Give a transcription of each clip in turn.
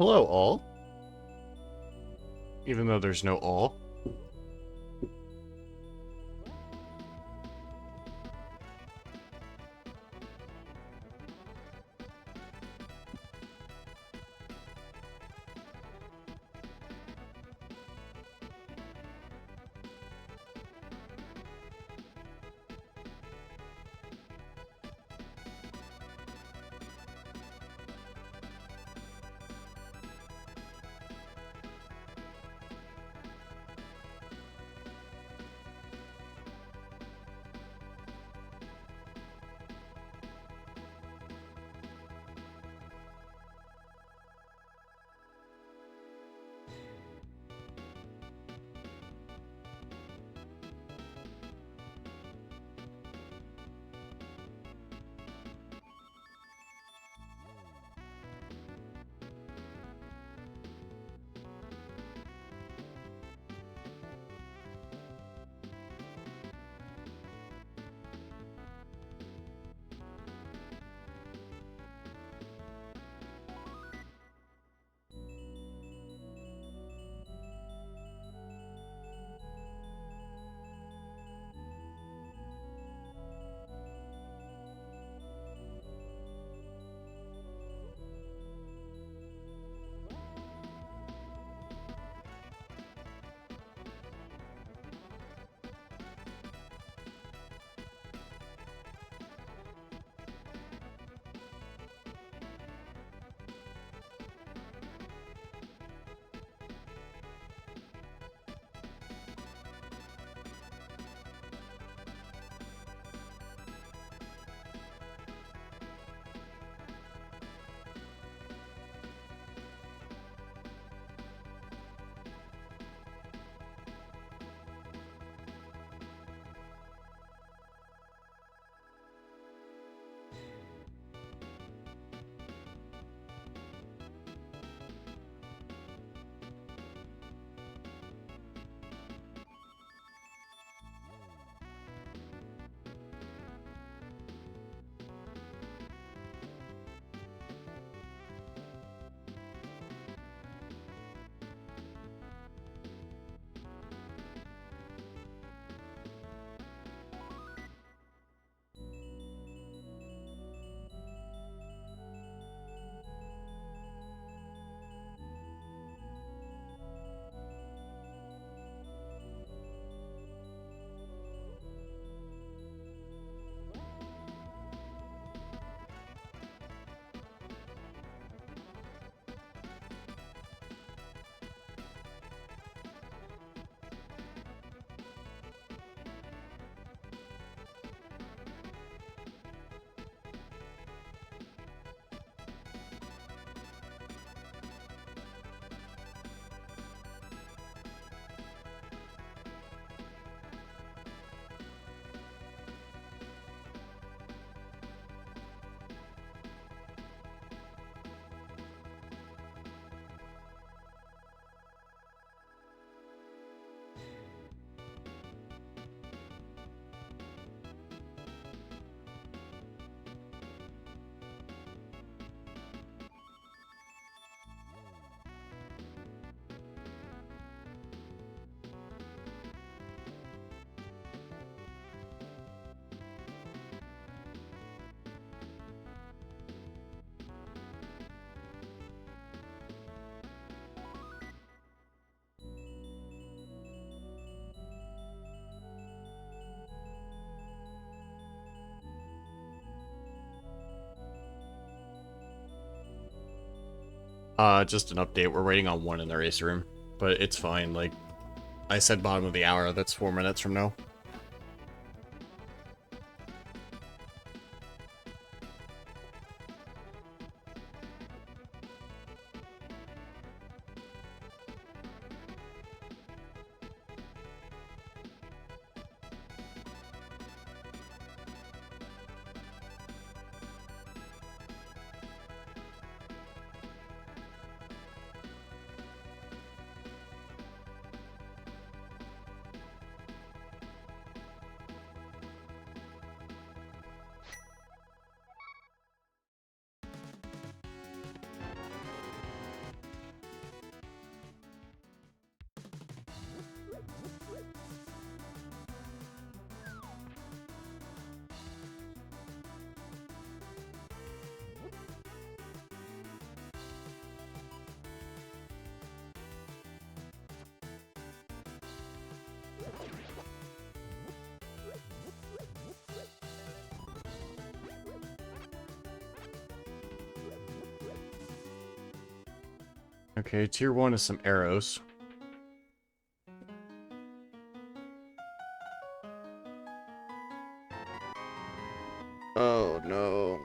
Hello, all. Even though there's no all. Just an update. We're waiting on one in the race room, but it's fine. Like, I said bottom of the hour. That's 4 minutes from now. Okay, tier 1 is some arrows. Oh no.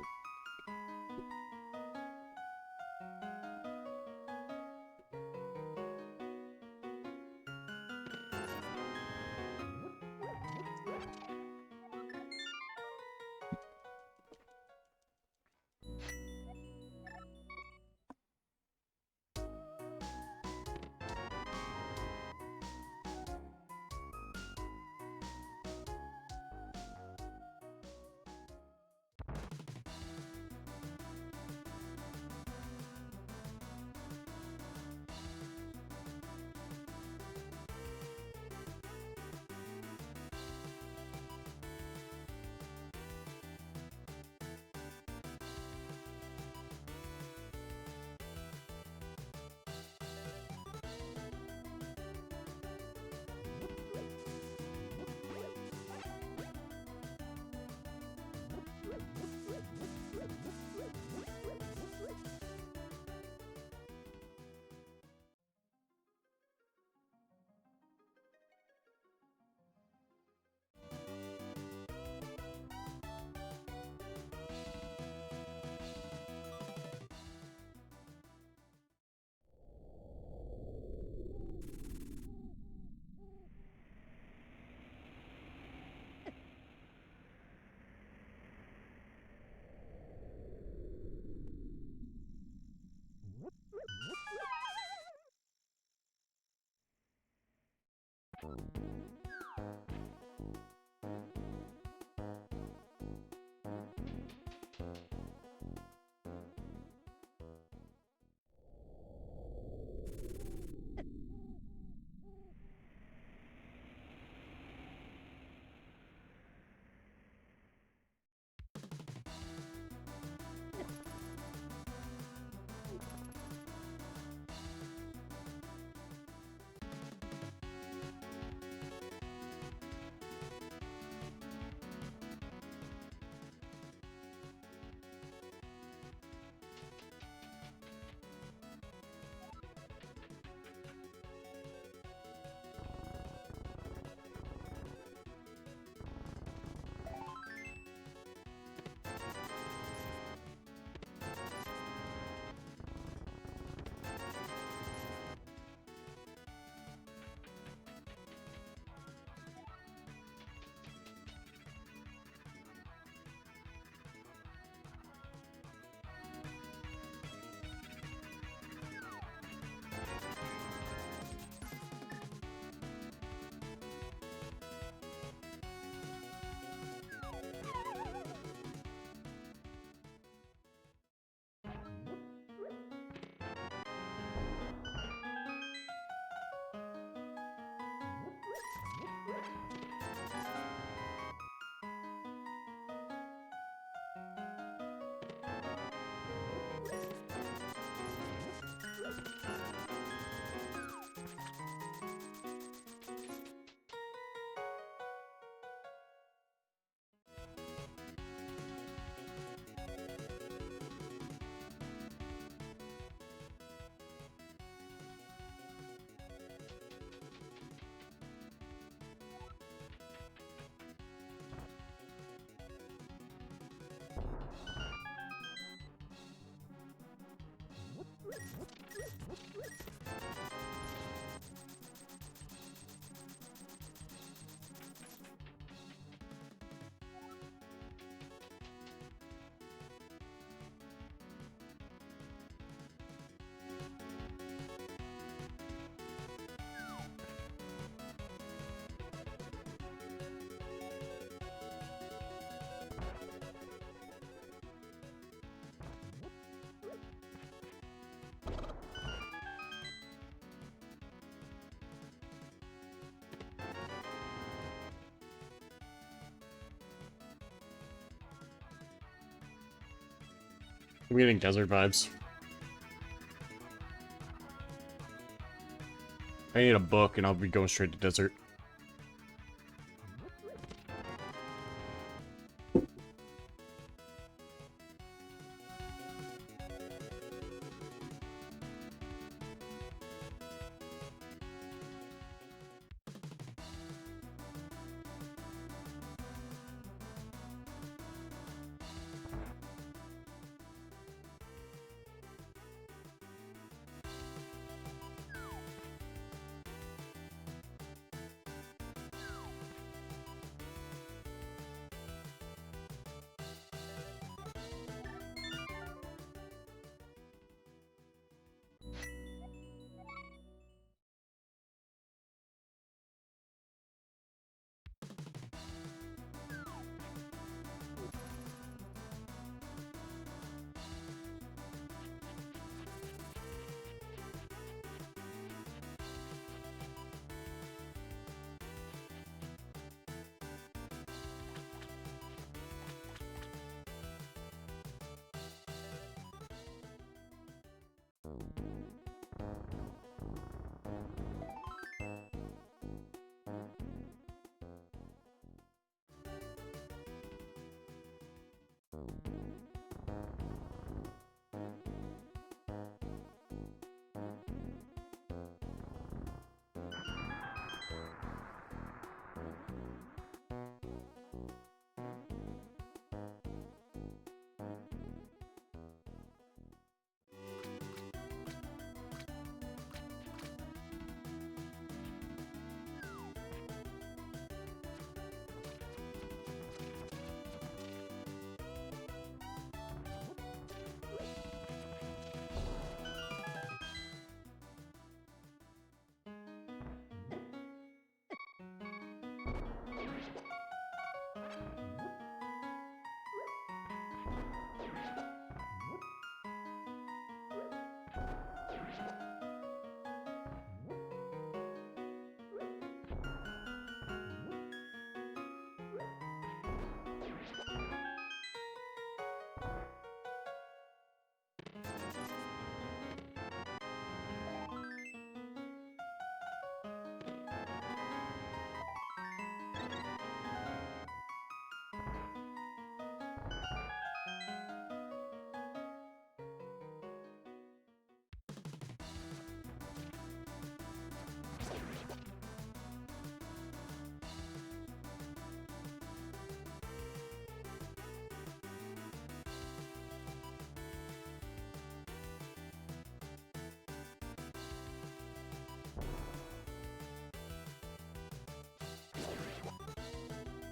I'm getting desert vibes. I need a book and I'll be going straight to desert.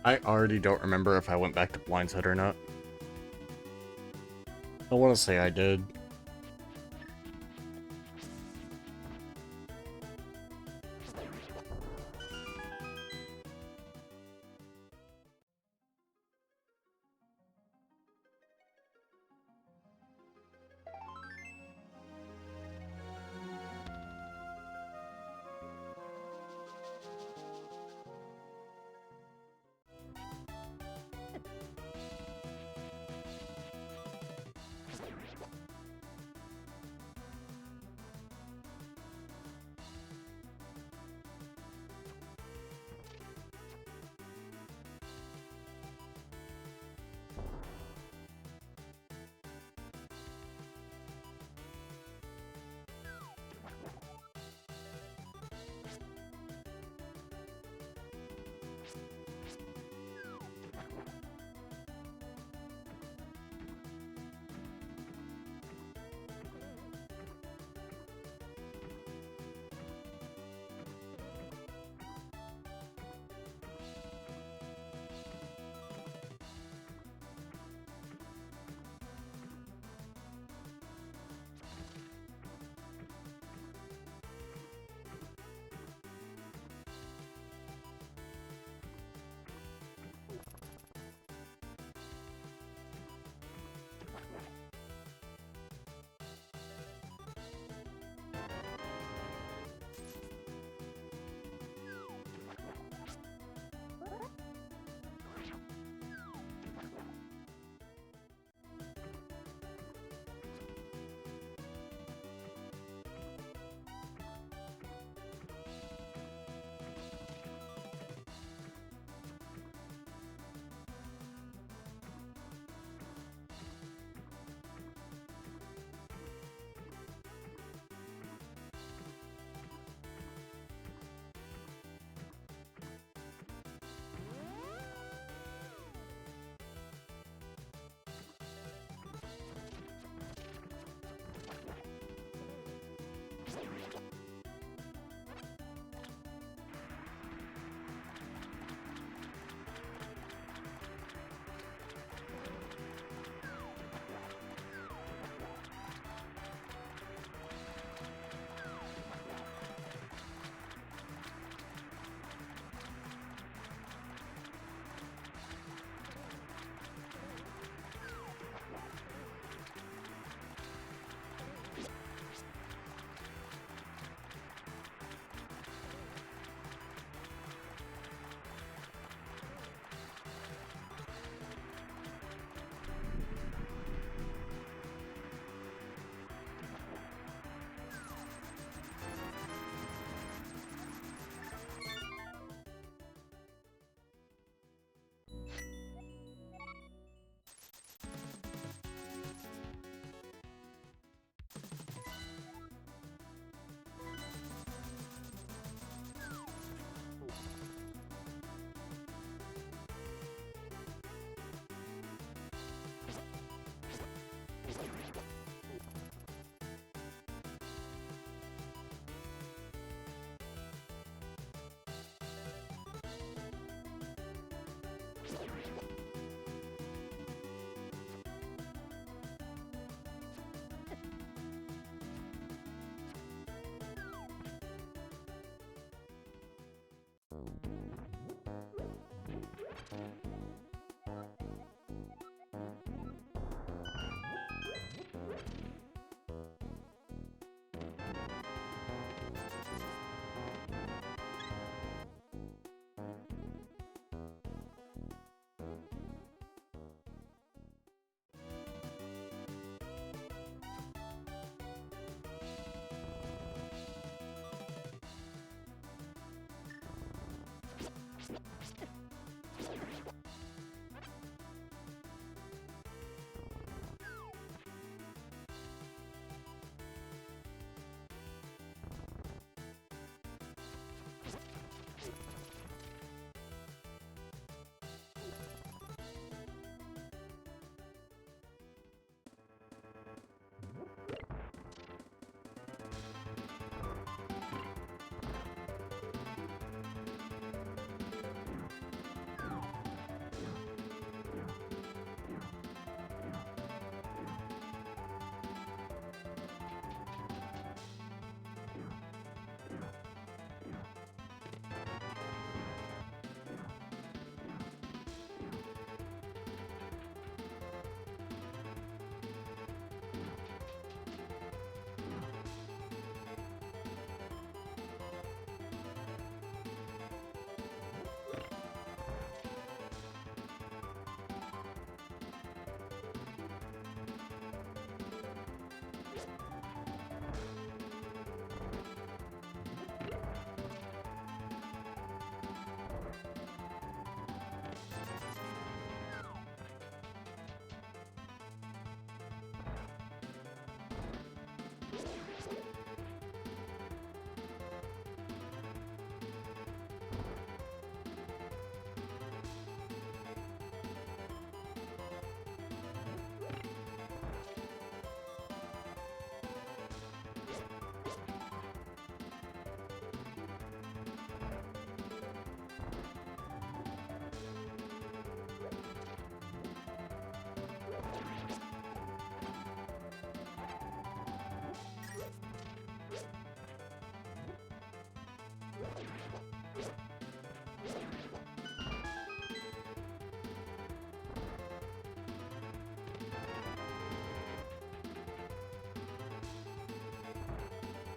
I already don't remember if I went back to Blind's Head or not. I want to say I did.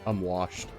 I'm washed.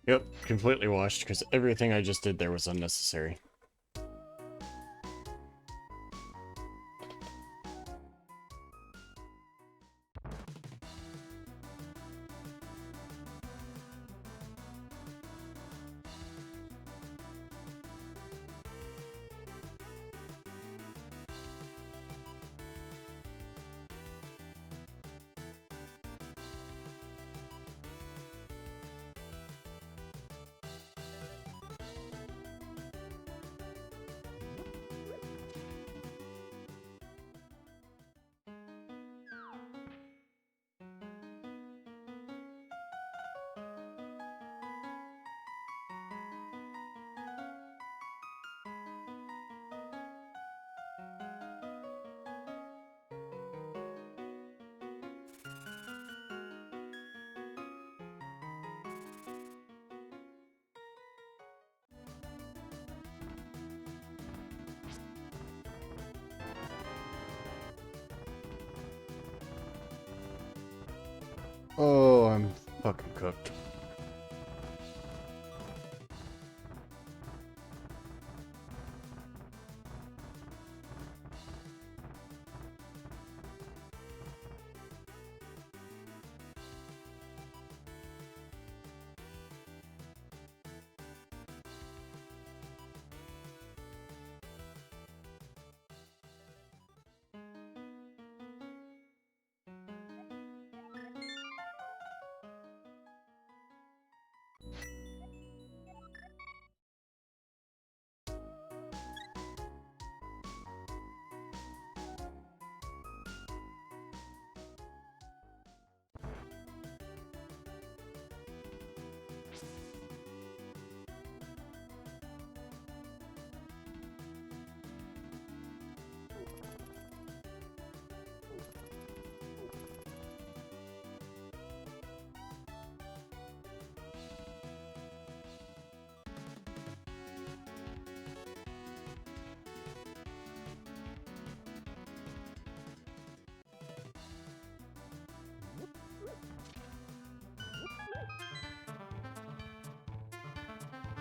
Yep, completely washed, because everything I just did there was unnecessary. Oh, I'm fucking cooked.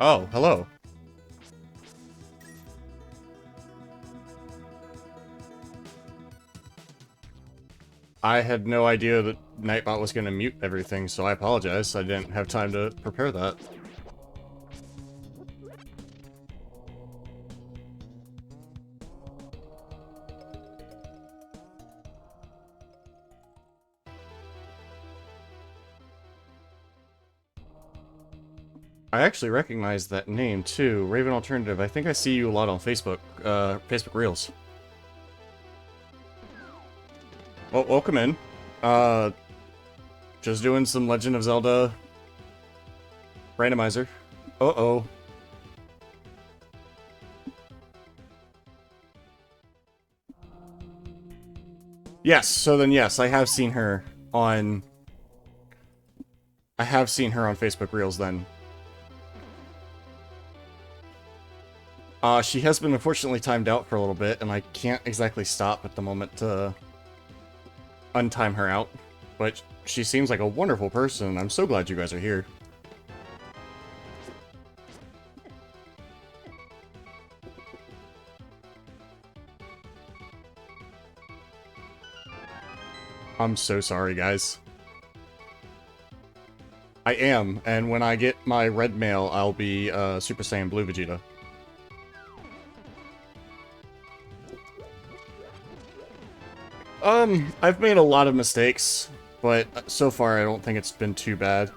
Oh, hello. I had no idea that Nightbot was going to mute everything, so I apologize. I didn't have time to prepare that. I actually recognize that name, too. Raven Alternative. I think I see you a lot on Facebook. Facebook Reels. Well, welcome in. Uh, just doing some Legend of Zelda randomizer. Uh-oh. Yes, so then yes, I have seen her on... I have seen her on Facebook Reels then. She has been unfortunately timed out for a little bit, and I can't exactly stop at the moment to untime her out. But she seems like a wonderful person. I'm so glad you guys are here. I'm so sorry, guys. I am, and when I get my red mail, I'll be Super Saiyan Blue Vegeta. I've made a lot of mistakes, but so far I don't think it's been too bad.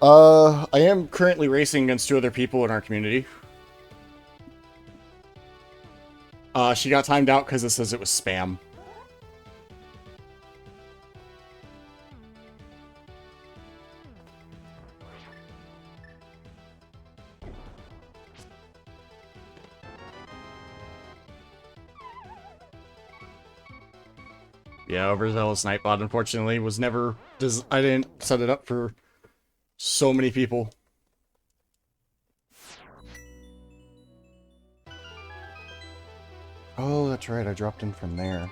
I am currently racing against 2 other people in our community. She got timed out because it says it was spam. Yeah, Overzealous Nightbot, unfortunately, was never... I didn't set it up for so many people. Oh, that's right, I dropped in from there.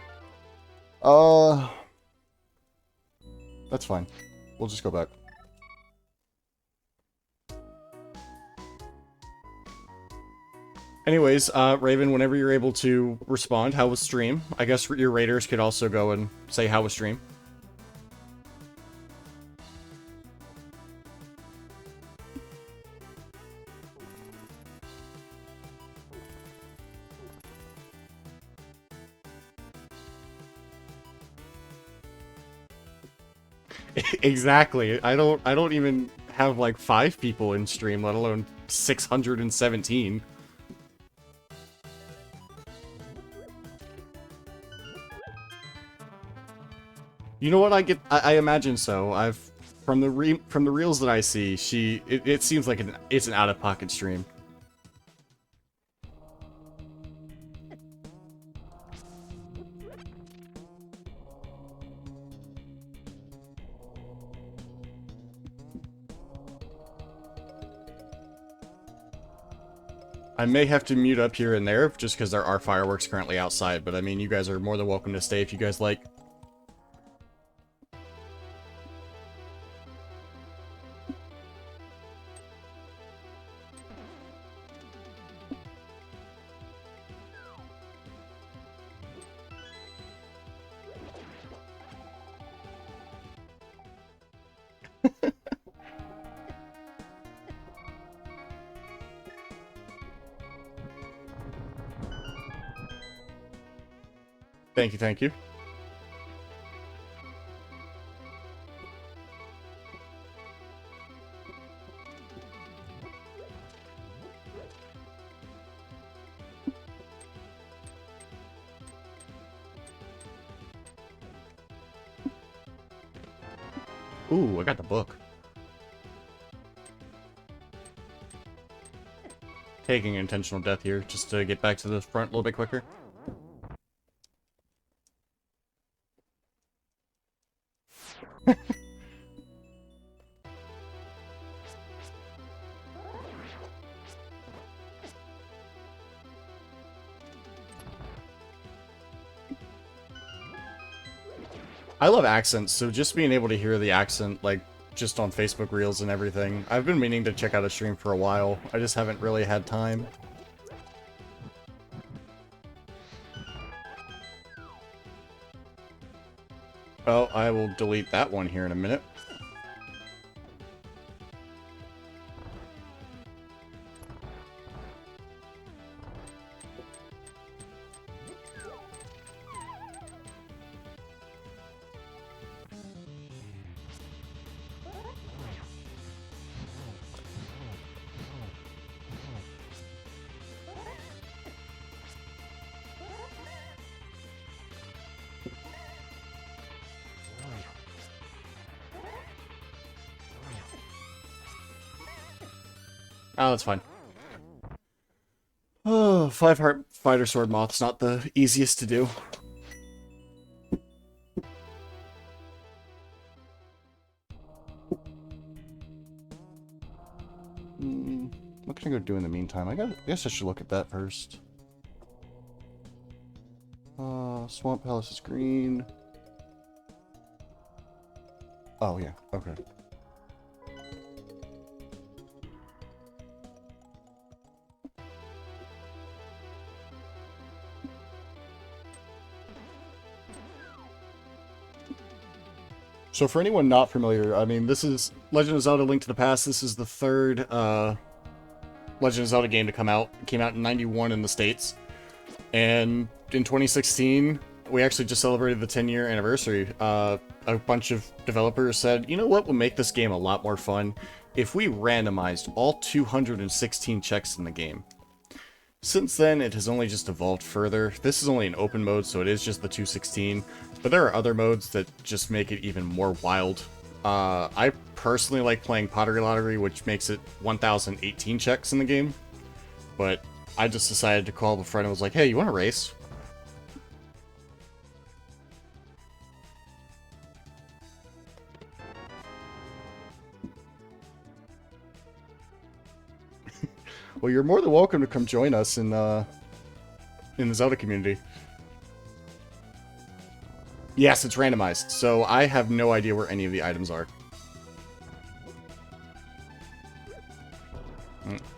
That's fine. We'll just go back. Anyways, Raven, whenever you're able to respond, how was stream? I guess your raiders could also go and say how was stream. Exactly. I don't even have like 5 people in stream, let alone 617. You know what? I imagine so. From the reels that I see, it seems like it's an out of pocket stream. I may have to mute up here and there just because there are fireworks currently outside, but I mean, you guys are more than welcome to stay if you guys like. Thank you, thank you. Ooh, I got the book. Taking intentional death here, just to get back to the front a little bit quicker. I love accents, so just being able to hear the accent, like, just on Facebook Reels and everything. I've been meaning to check out a stream for a while. I just haven't really had time. Well, I will delete that one here in a minute. Oh, that's fine. Oh, 5-heart fighter sword moth's not the easiest to do. What can I go do in the meantime? I guess I should look at that first. Swamp Palace is green. Oh, yeah, okay. So for anyone not familiar, I mean, this is Legend of Zelda: Link to the Past. This is the third Legend of Zelda game to come out. It came out in '91 in the States. And in 2016, we actually just celebrated the 10-year anniversary. A bunch of developers said, you know what would make this game a lot more fun? If we randomized all 216 checks in the game. Since then, it has only just evolved further. This is only an open mode, so it is just the 216. But there are other modes that just make it even more wild. I personally like playing Pottery Lottery, which makes it 1,018 checks in the game. But I just decided to call up a friend and was like, hey, you want to race? Well, you're more than welcome to come join us in the Zelda community. Yes, it's randomized, so I have no idea where any of the items are.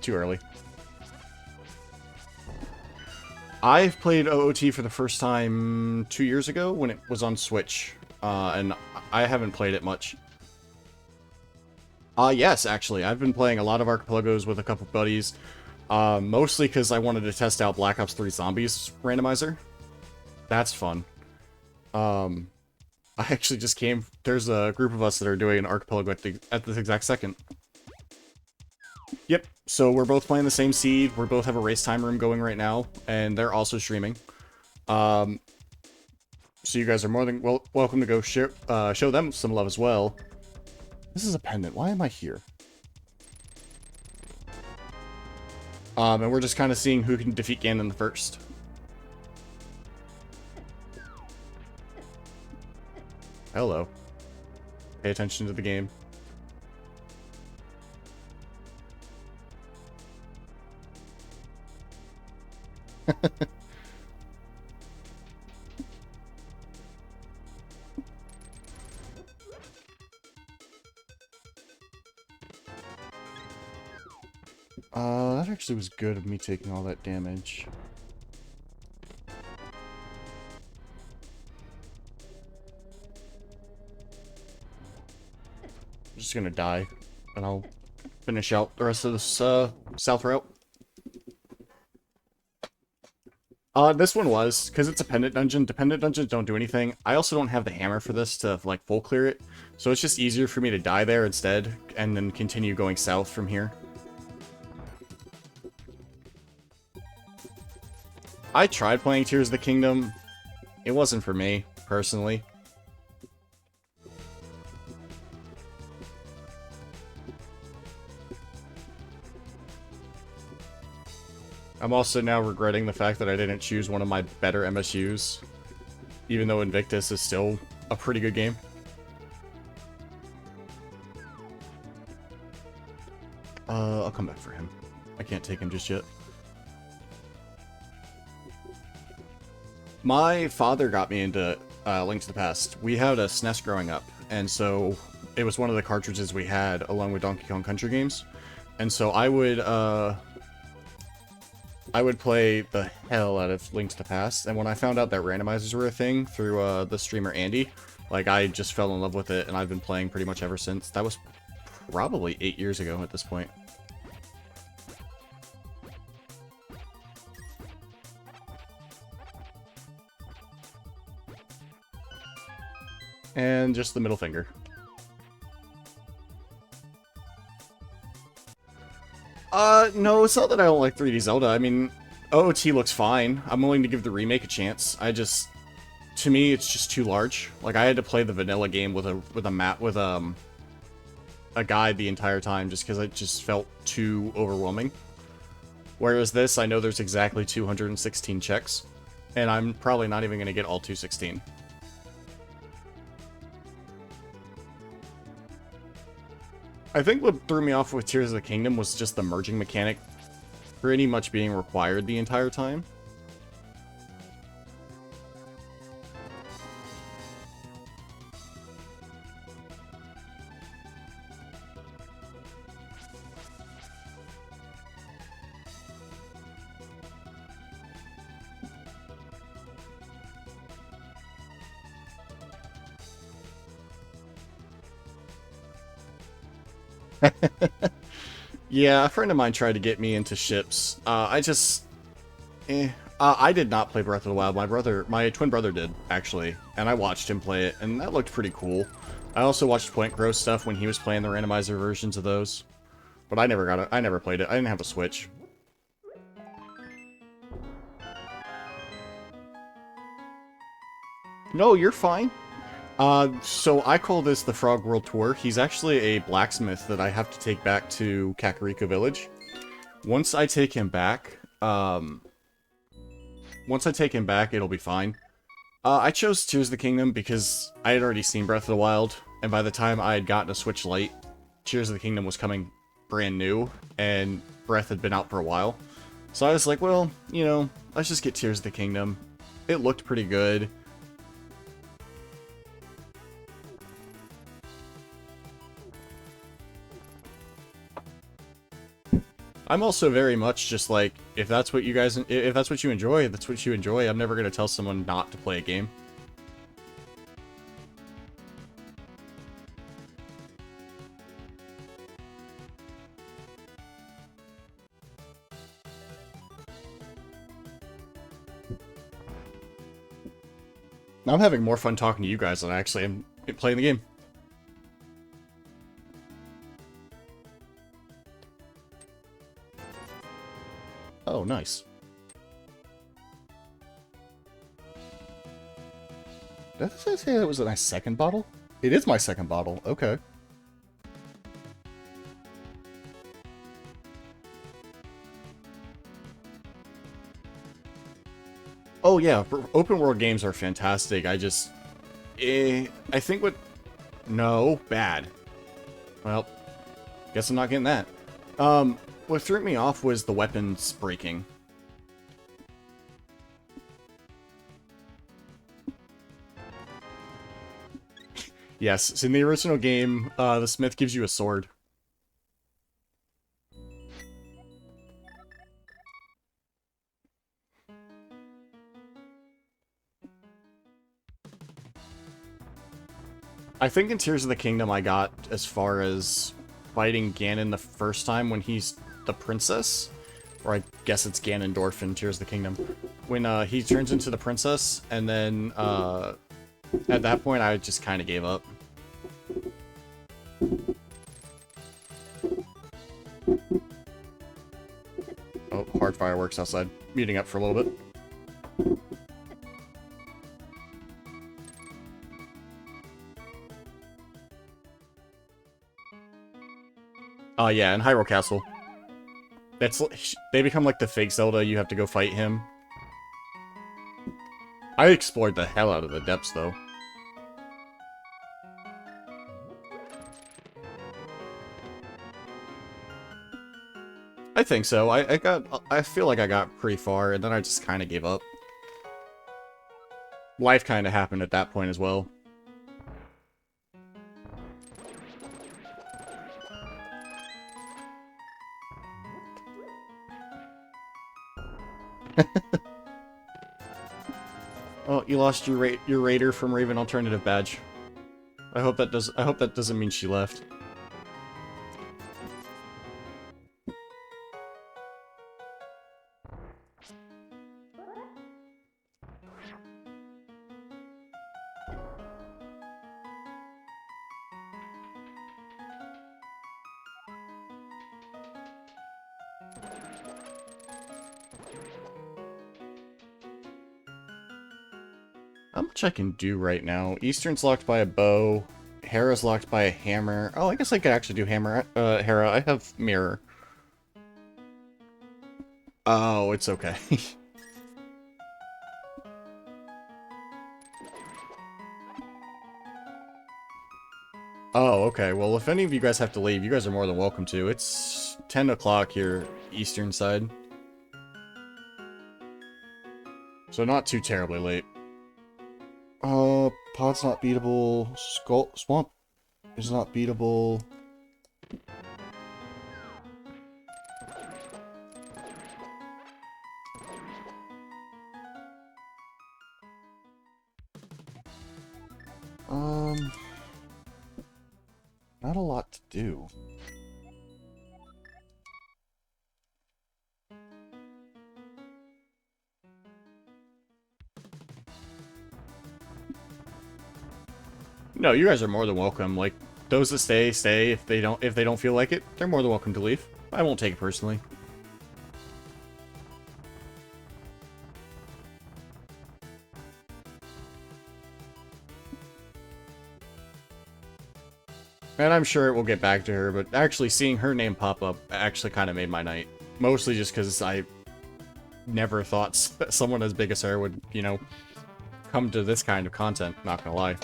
Too early. I've played OOT for the first time 2 years ago when it was on Switch, and I haven't played it much. Yes, actually. I've been playing a lot of Archipelagos with a couple buddies, mostly because I wanted to test out Black Ops 3 Zombies randomizer. That's fun. I actually just came... There's a group of us that are doing an Archipelago at this exact second. Yep, so we're both playing the same seed, we both have a race time room going right now, and they're also streaming. So you guys are more than welcome to go show them some love as well. This is a pendant, why am I here? And we're just kind of seeing who can defeat Ganon the first. Hello. Pay attention to the game. That actually was good of me taking all that damage. I'm just gonna die, and I'll finish out the rest of this south route. This one was, because it's a pendant dungeon. Dependent dungeons don't do anything. I also don't have the hammer for this to, like, full clear it. So it's just easier for me to die there instead, and then continue going south from here. I tried playing Tears of the Kingdom. It wasn't for me, personally. I'm also now regretting the fact that I didn't choose one of my better MSUs, even though Invictus is still a pretty good game. I'll come back for him. I can't take him just yet. My father got me into Link to the Past. We had a SNES growing up, and so it was one of the cartridges we had along with Donkey Kong Country games. And so I would play the hell out of Link to the Past, and when I found out that randomizers were a thing through the streamer Andy, like, I just fell in love with it, and I've been playing pretty much ever since. That was probably 8 years ago at this point. And just the middle finger. No, it's not that I don't like 3D Zelda. I mean, OOT looks fine. I'm willing to give the remake a chance. To me, it's just too large. Like, I had to play the vanilla game with a guide the entire time just because it just felt too overwhelming. Whereas this, I know there's exactly 216 checks, and I'm probably not even going to get all 216. I think what threw me off with Tears of the Kingdom was just the merging mechanic pretty much being required the entire time. Yeah, a friend of mine tried to get me into ships. I did not play Breath of the Wild. My twin brother did, actually, and I watched him play it, and that looked pretty cool. I also watched Point Grow stuff when he was playing the randomizer versions of those. But I never played it. I didn't have a Switch. No, you're fine. So I call this the Frog World Tour. He's actually a blacksmith that I have to take back to Kakariko Village. Once I take him back, it'll be fine. I chose Tears of the Kingdom because I had already seen Breath of the Wild, and by the time I had gotten a Switch Lite, Tears of the Kingdom was coming brand new, and Breath had been out for a while. So I was like, well, you know, let's just get Tears of the Kingdom. It looked pretty good. I'm also very much just like, if that's what you guys, if that's what you enjoy, that's what you enjoy. I'm never gonna tell someone not to play a game. I'm having more fun talking to you guys than I actually am playing the game. Oh, nice. Did I say that was my second bottle? It is my second bottle. Okay. Oh yeah, open world games are fantastic. I just... I think what... No, bad. Well, guess I'm not getting that. What threw me off was the weapons breaking. Yes, so in the original game, the smith gives you a sword. I think in Tears of the Kingdom I got as far as fighting Ganon the first time when he's the princess. Or I guess it's Ganondorf in Tears of the Kingdom. When he turns into the princess, and then at that point I just kind of gave up. Oh, hard fireworks outside. Muting up for a little bit. Yeah, in Hyrule Castle. They become like the fake Zelda, you have to go fight him. I explored the hell out of the depths, though. I think so. I feel like I got pretty far, and then I just kind of gave up. Life kind of happened at that point as well. Oh, you lost your raider from Raven Alternative badge. I hope that doesn't mean she left. How much I can do right now? Eastern's locked by a bow. Hera's locked by a hammer. Oh, I guess I could actually do hammer. Hera, I have mirror. Oh, it's okay. Oh, okay. Well, if any of you guys have to leave, you guys are more than welcome to. It's 10 o'clock here, Eastern side. So not too terribly late. Pod's not beatable. Swamp is not beatable. Not a lot to do. No, you guys are more than welcome. Like, those that stay, stay. If they don't feel like it, they're more than welcome to leave. I won't take it personally. And I'm sure it will get back to her, but actually seeing her name pop up actually kind of made my night. Mostly just because I never thought someone as big as her would, you know, come to this kind of content, not gonna lie.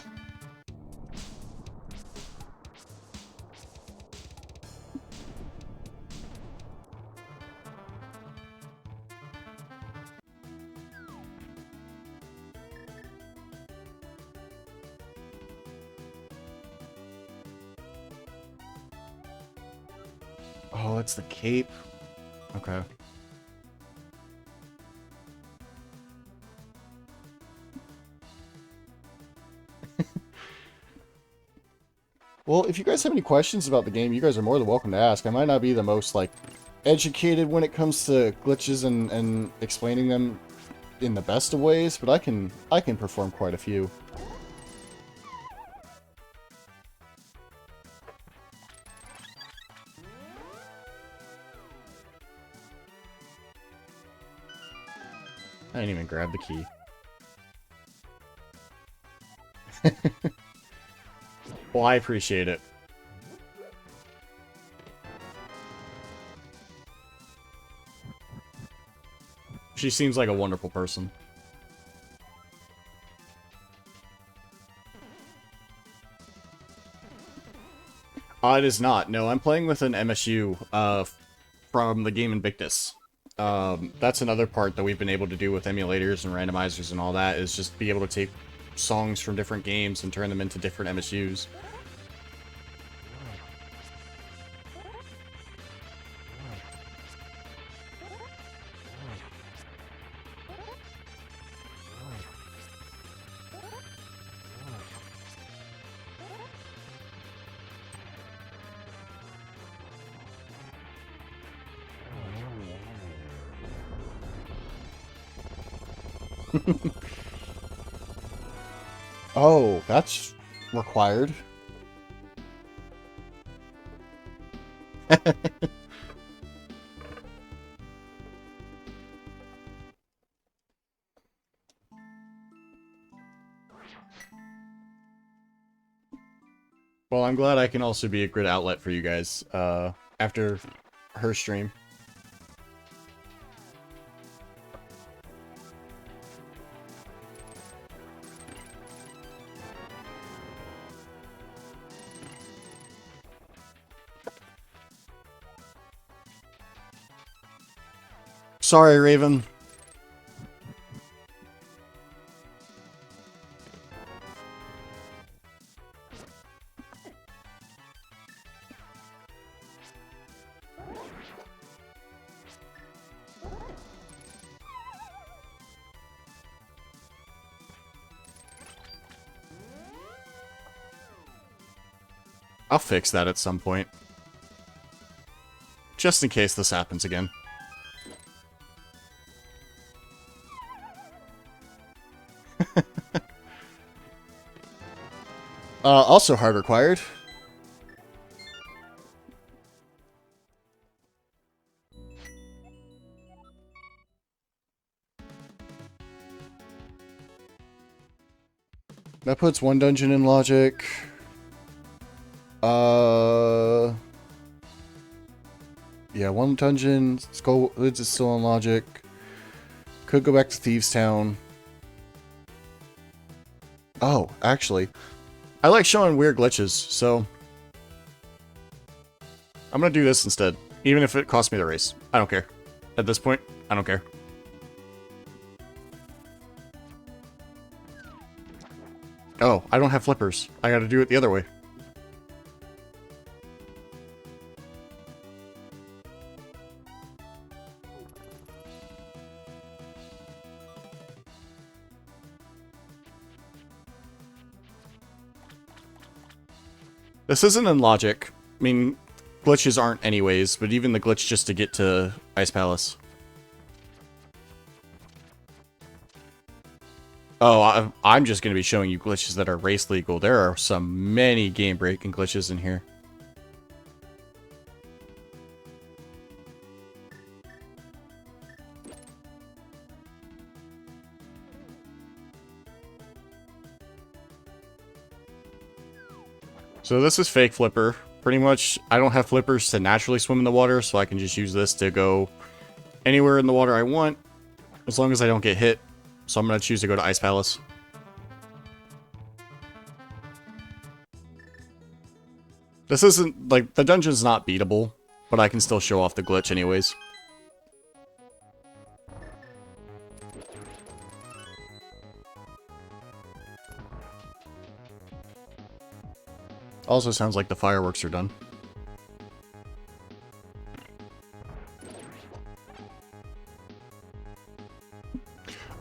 Oh, it's the cape. Okay. Well, if you guys have any questions about the game, you guys are more than welcome to ask. I might not be the most, like, educated when it comes to glitches and explaining them in the best of ways, but I can perform quite a few. I didn't even grab the key. Well, I appreciate it. She seems like a wonderful person. It is not. No, I'm playing with an MSU from the game Invictus. That's another part that we've been able to do with emulators and randomizers and all that, is just be able to take songs from different games and turn them into different MSUs. Oh, that's required. Well, I'm glad I can also be a good outlet for you guys, after her stream. Sorry, Raven. I'll fix that at some point. Just in case this happens again. Also hard required. That puts one dungeon in logic. Yeah, one dungeon. Skull Lids is still in logic. Could go back to Thieves Town. Oh, actually, I like showing weird glitches, so I'm gonna do this instead. Even if it costs me the race. I don't care. At this point, I don't care. Oh, I don't have flippers. I gotta do it the other way. This isn't in logic. I mean, glitches aren't anyways, but even the glitch just to get to Ice Palace. Oh, I'm just going to be showing you glitches that are race legal. There are many game-breaking glitches in here. So this is fake flipper. Pretty much, I don't have flippers to naturally swim in the water, so I can just use this to go anywhere in the water I want, as long as I don't get hit. So I'm going to choose to go to Ice Palace. This isn't, like, the dungeon's not beatable, but I can still show off the glitch anyways. Also sounds like the fireworks are done.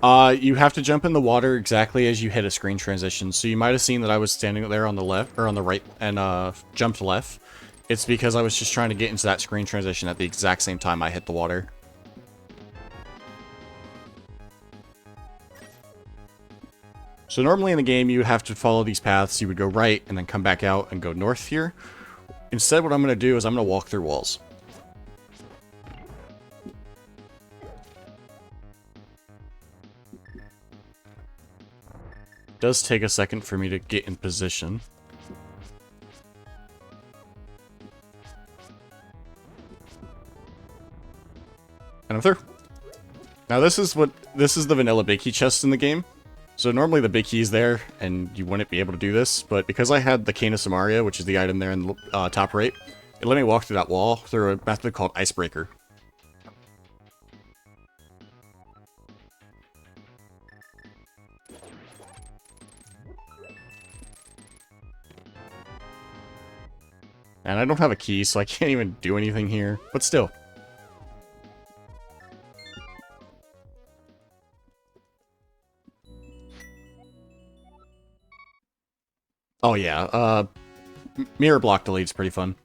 You have to jump in the water exactly as you hit a screen transition. So you might have seen that I was standing there on the left, or on the right, and jumped left. It's because I was just trying to get into that screen transition at the exact same time I hit the water. So normally in the game, you would have to follow these paths. You would go right, and then come back out and go north here. Instead, what I'm going to do is I'm going to walk through walls. It does take a second for me to get in position. And I'm through. Now this is the vanilla big key chest in the game. So normally the big key is there, and you wouldn't be able to do this, but because I had the Cane of Samaria, which is the item there in the top right, it let me walk through that wall through a method called Icebreaker. And I don't have a key, so I can't even do anything here, but still. Oh yeah, mirror block delete's pretty fun.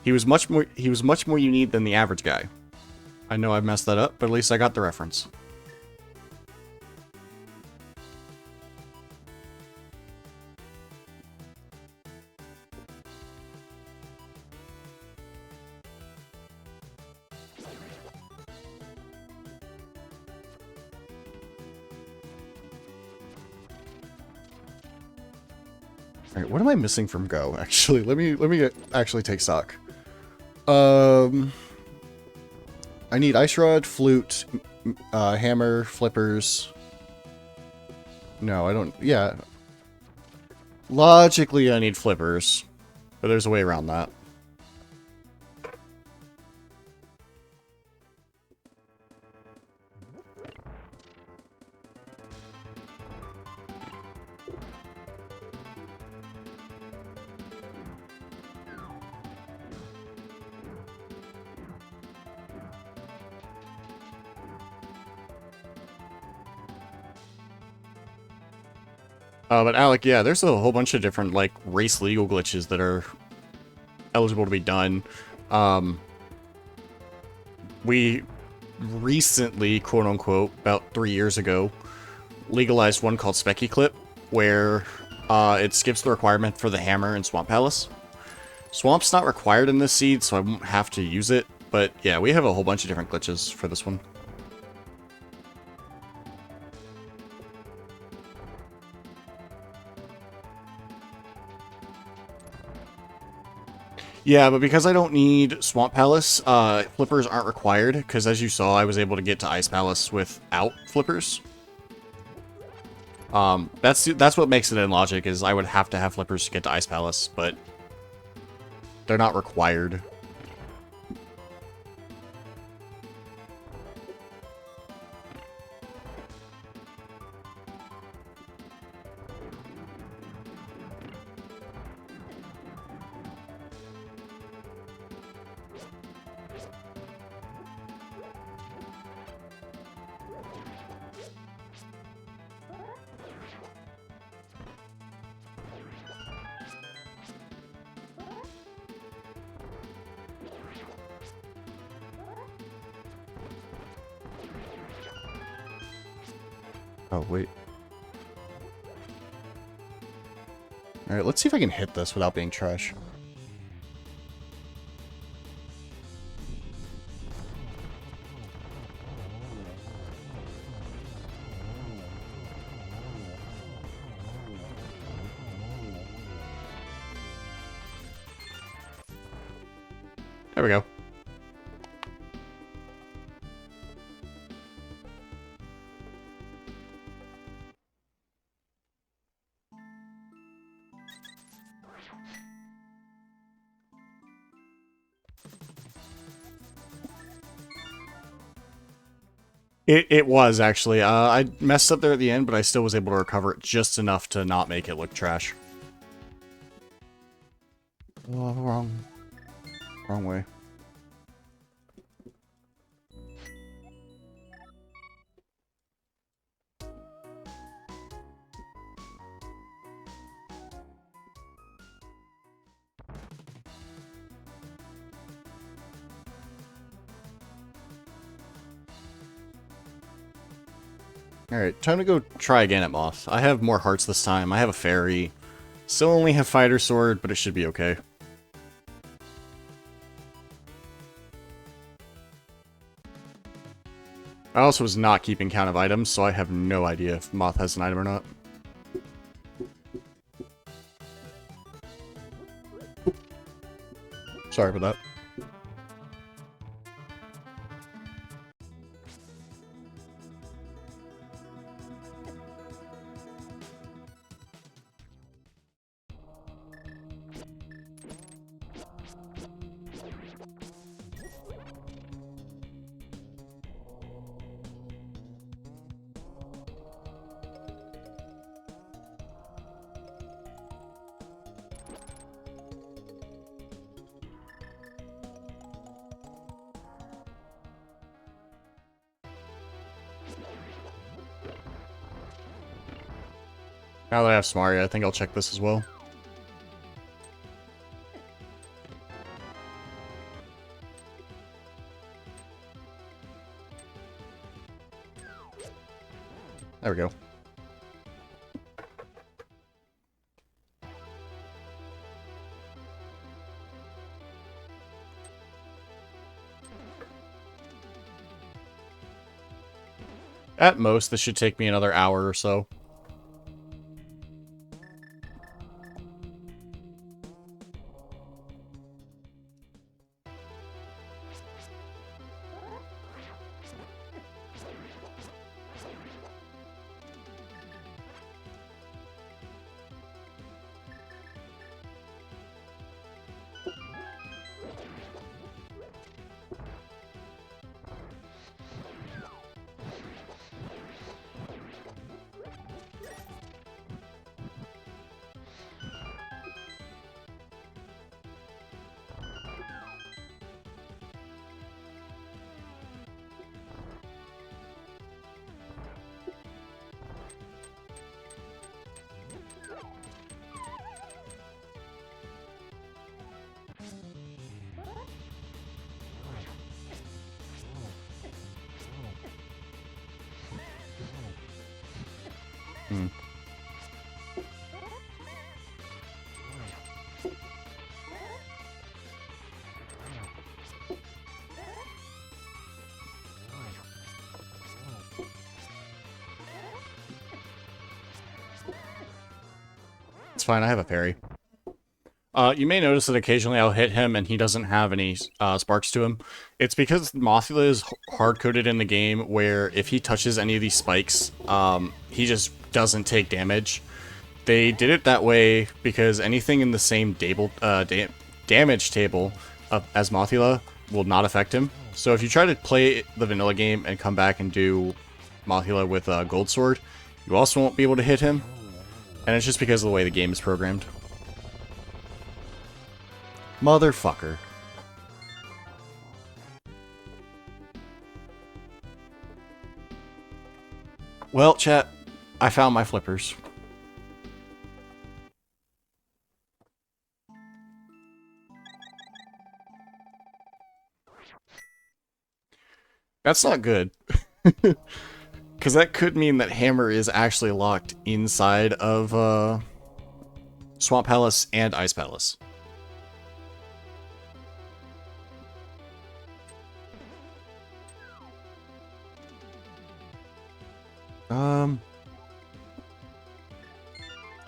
He was much more unique than the average guy. I know I messed that up, but at least I got the reference. Alright, what am I missing from Go, actually? Let me actually take stock. I need Ice Rod, Flute, Hammer, Flippers. No, I don't... Yeah. Logically, I need Flippers. But there's a way around that. But Alec, yeah, there's a whole bunch of different, like, race legal glitches that are eligible to be done. We recently, quote-unquote, about 3 years ago, legalized one called Specky Clip, where it skips the requirement for the hammer in Swamp Palace. Swamp's not required in this seed, so I won't have to use it, but yeah, we have a whole bunch of different glitches for this one. Yeah, but because I don't need Swamp Palace, flippers aren't required, because as you saw, I was able to get to Ice Palace without flippers. That's what makes it in logic, is I would have to have flippers to get to Ice Palace, but they're not required. Oh, wait. Alright, let's see if I can hit this without being trash. There we go. It was, actually. I messed up there at the end, but I still was able to recover it just enough to not make it look trash. Oh, wrong way. Alright, time to go try again at Moth. I have more hearts this time. I have a fairy. Still only have Fighter Sword, but it should be okay. I also was not keeping count of items, so I have no idea if Moth has an item or not. Sorry about that. Now that I have Samaria, I think I'll check this as well. There we go. At most, this should take me another hour or so. It's fine, I have a parry. You may notice that occasionally I'll hit him and he doesn't have any sparks to him. It's because Mothula is hard-coded in the game where if he touches any of these spikes, he just doesn't take damage. They did it that way because anything in the same damage table as Mothula will not affect him. So if you try to play the vanilla game and come back and do Mothula with a Gold Sword, you also won't be able to hit him. And it's just because of the way the game is programmed. Motherfucker. Well, chat, I found my flippers. That's not good. Because that could mean that Hammer is actually locked inside of Swamp Palace and Ice Palace.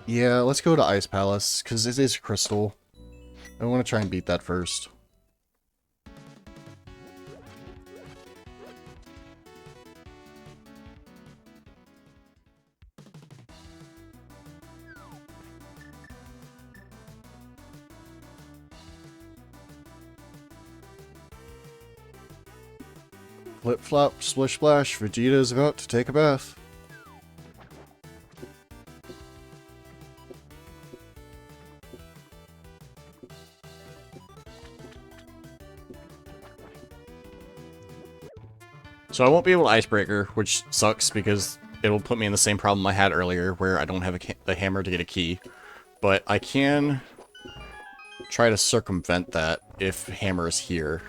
Yeah, let's go to Ice Palace, because it is Crystal. I want to try and beat that first. Flip flop, splish splash, Vegeta is about to take a bath. So I won't be able to Icebreaker, which sucks because it'll put me in the same problem I had earlier where I don't have the hammer to get a key. But I can try to circumvent that if Hammer is here.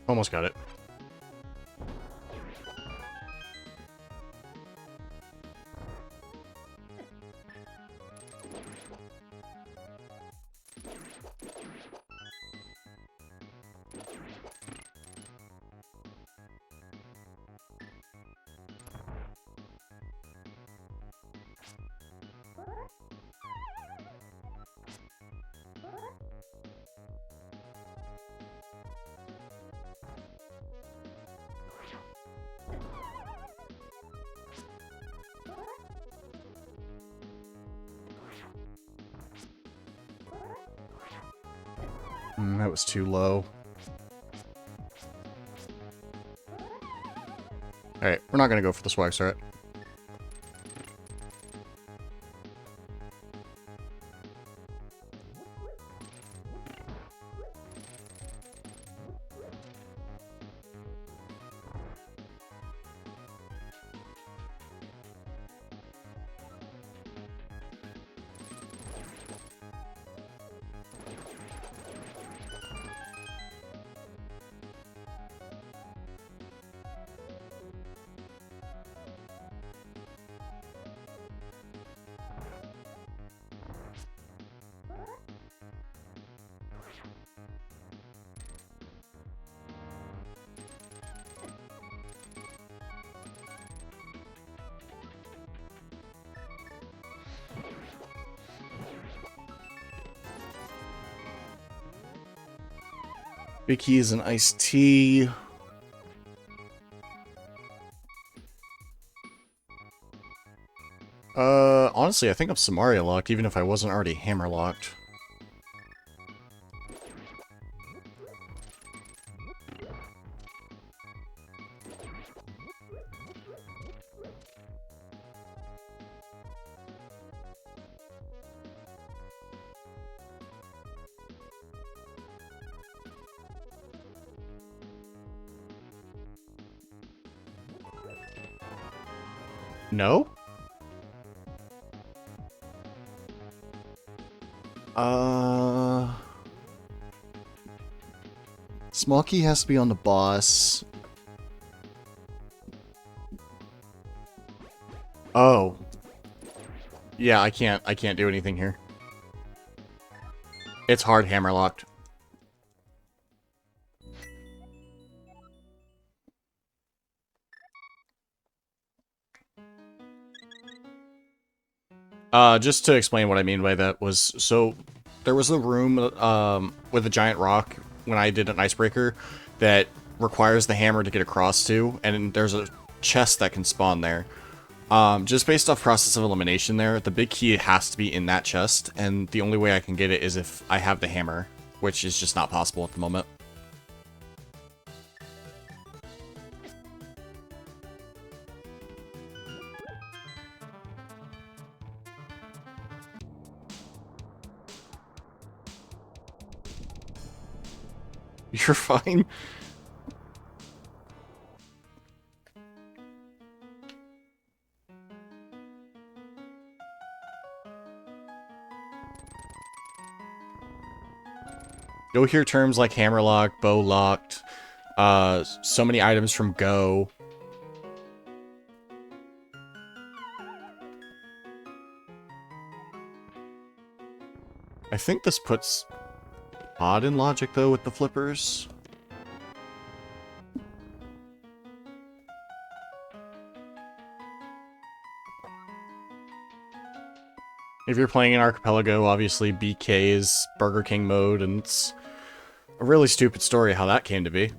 Almost got it. That was too low. Alright, we're not gonna go for the swag strat. Big keys and iced tea. Honestly, I think I'm Samaria locked, even if I wasn't already hammer locked. No? Small key has to be on the boss. Oh. Yeah, I can't do anything here. It's hard hammer locked. Just to explain what I mean by that was, so there was a room with a giant rock when I did an icebreaker that requires the hammer to get across to, and there's a chest that can spawn there. Just based off process of elimination there, the big key has to be in that chest, and the only way I can get it is if I have the hammer, which is just not possible at the moment. You're fine. You'll hear terms like hammerlock, bow locked, so many items from Go. I think this puts odd in logic though with the flippers. If you're playing an archipelago, obviously BK is Burger King mode, and it's a really stupid story how that came to be.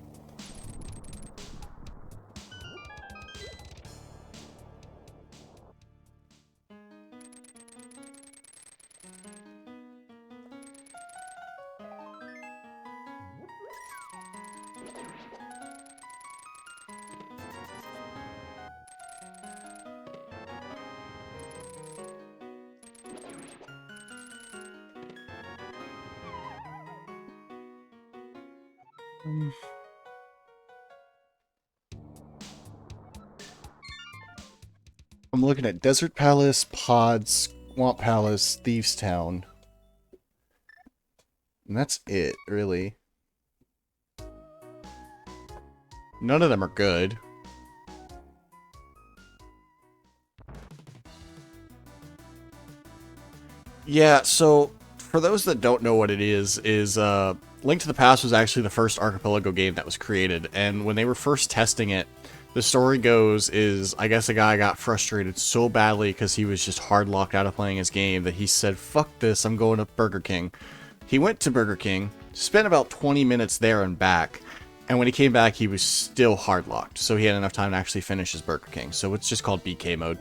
I'm looking at Desert Palace, Pods, Swamp Palace, Thieves Town. And that's it, really. None of them are good. Yeah, so for those that don't know what it is Link to the Past was actually the first Archipelago game that was created, and when they were first testing it, the story goes is, I guess a guy got frustrated so badly because he was just hard locked out of playing his game that he said, fuck this, I'm going to Burger King. He went to Burger King, spent about 20 minutes there and back, and when he came back, he was still hard locked, so he had enough time to actually finish his Burger King, so it's just called BK mode.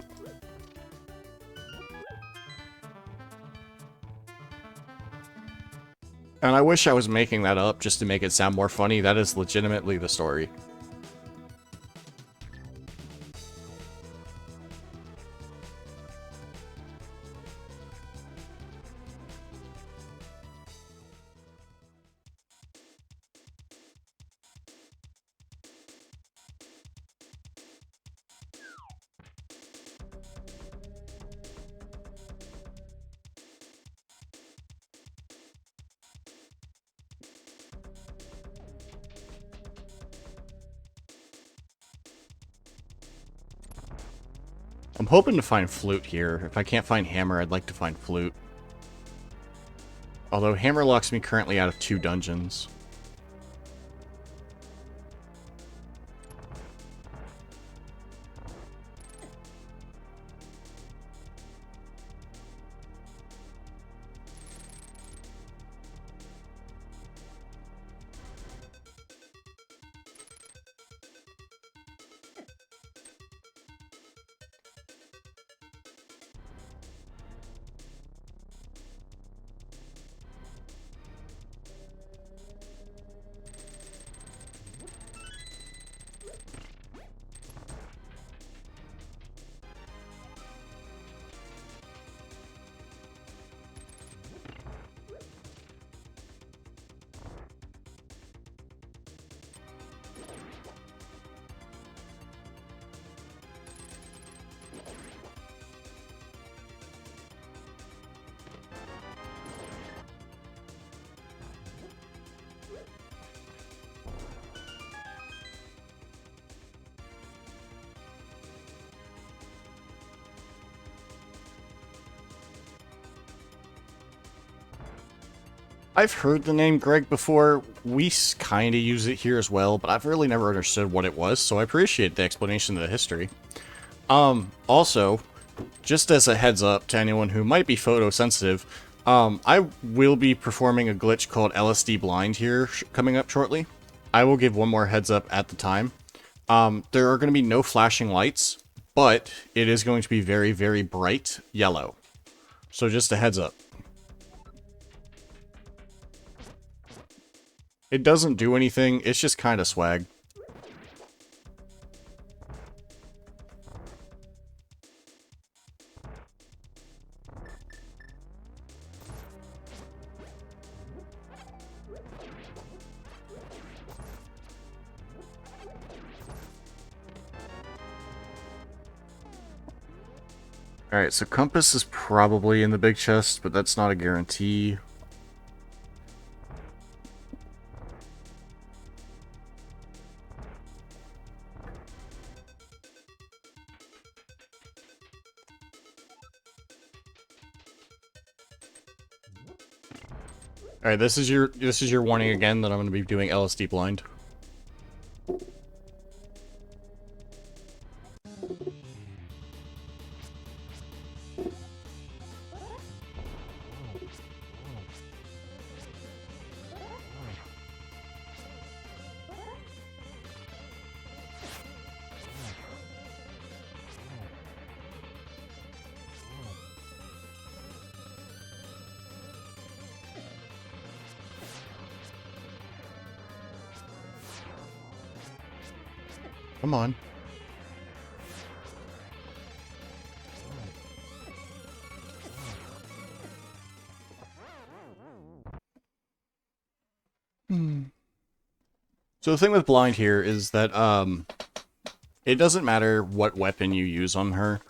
And I wish I was making that up just to make it sound more funny. That is legitimately the story. I'm hoping to find Flute here. If I can't find Hammer, I'd like to find Flute. Although Hammer locks me currently out of 2 dungeons. I've heard the name Greg before. We kind of use it here as well, but I've really never understood what it was, so I appreciate the explanation of the history. Also, just as a heads up to anyone who might be photosensitive, I will be performing a glitch called LSD Blind here coming up shortly. I will give one more heads up at the time. There are going to be no flashing lights, but it is going to be very, very bright yellow. So just a heads up. It doesn't do anything, it's just kind of swag. Alright, so Compass is probably in the big chest, but that's not a guarantee. Alright, this is your warning again that I'm going to be doing LSD Blind. Come on. So the thing with Blind here is that, it doesn't matter what weapon you use on her.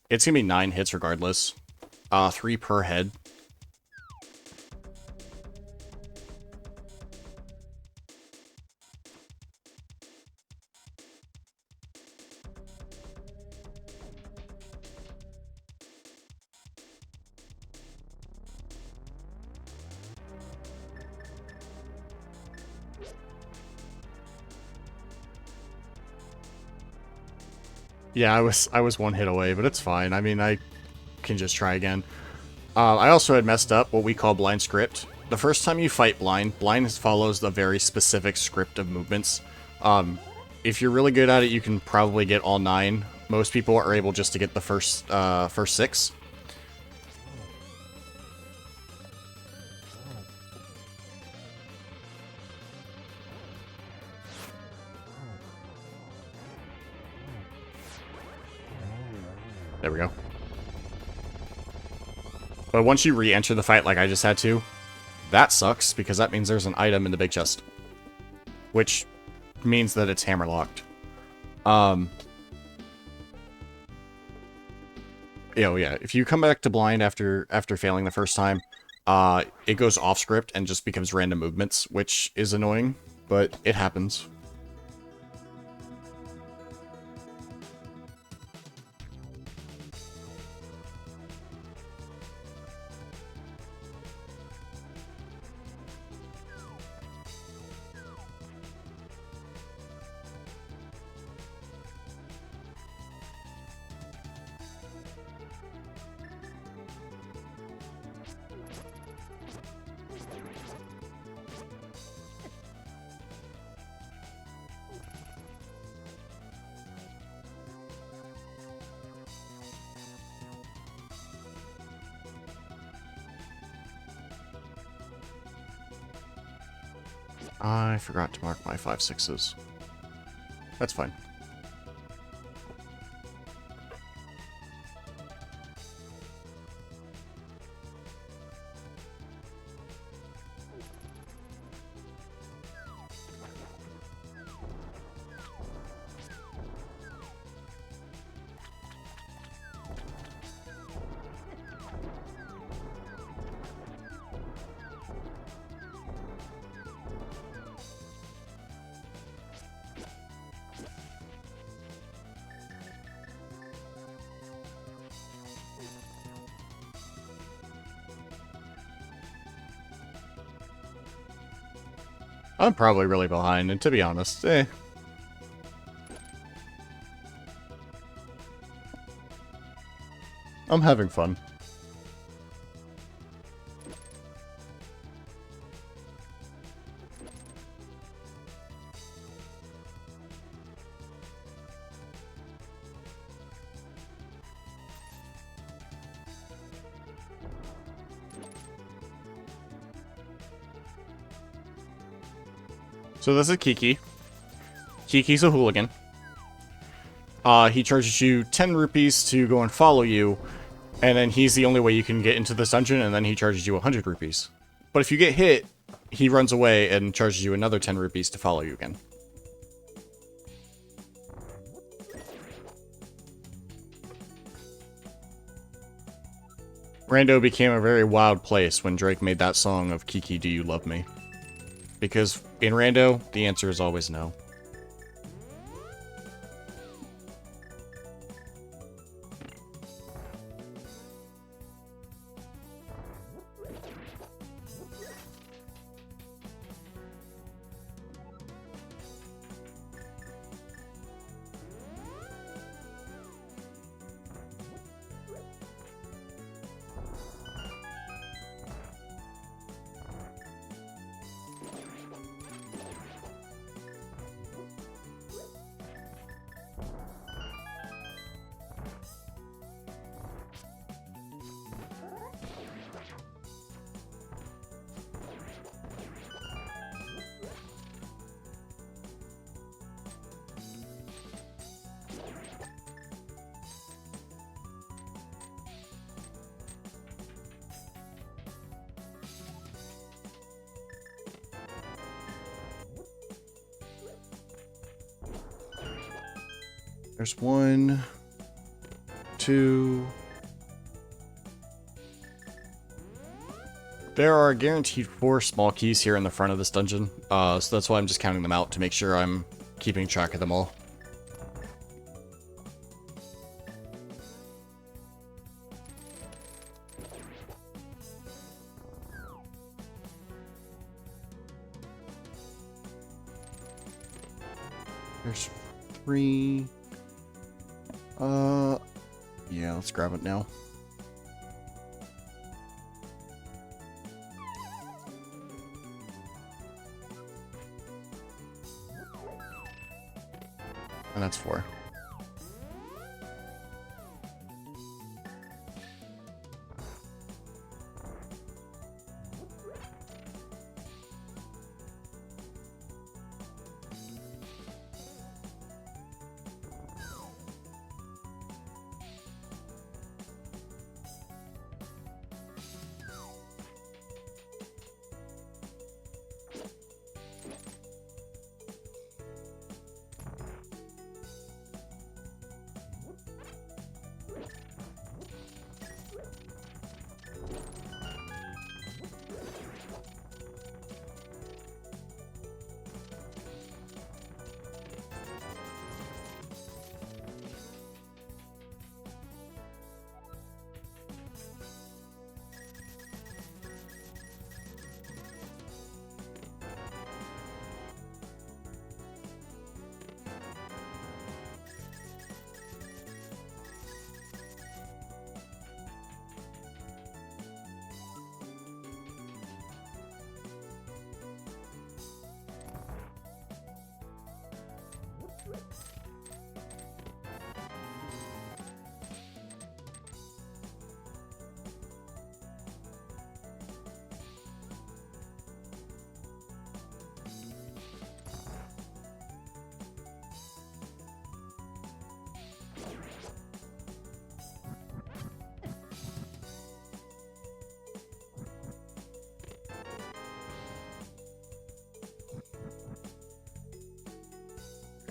It's gonna be 9 hits regardless. 3 per head. Yeah, I was one hit away, but it's fine. I mean, I can just try again. I also had messed up what we call blind script. The first time you fight blind, blind follows the very specific script of movements. If you're really good at it, you can probably get all 9. Most people are able just to get the first 6. There we go. But once you re-enter the fight like I just had to, that sucks, because that means there's an item in the big chest. Which means that it's hammer-locked. Oh yeah, if you come back to blind after failing the first time, it goes off-script and just becomes random movements, which is annoying, but it happens. I forgot to mark my 5/6s. That's fine. I'm probably really behind, and to be honest, I'm having fun. So this is Kiki. Kiki's a hooligan. He charges you 10 rupees to go and follow you, and then he's the only way you can get into this dungeon, and then he charges you 100 rupees. But if you get hit, he runs away and charges you another 10 rupees to follow you again. Rando became a very wild place when Drake made that song of Kiki, Do You Love Me? Because in Rando, the answer is always no. There's 1, 2... There are guaranteed 4 small keys here in the front of this dungeon, so that's why I'm just counting them out to make sure I'm keeping track of them all. There's 3... Yeah, let's grab it now. And that's 4.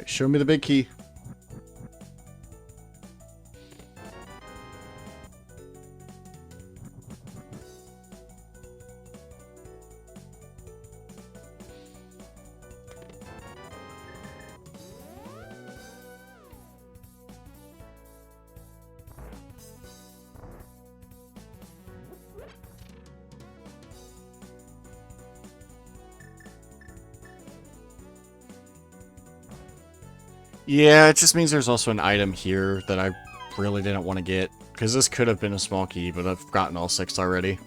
Show me the big key. Yeah, it just means there's also an item here that I really didn't want to get, because this could have been a small key, but I've gotten all 6 already.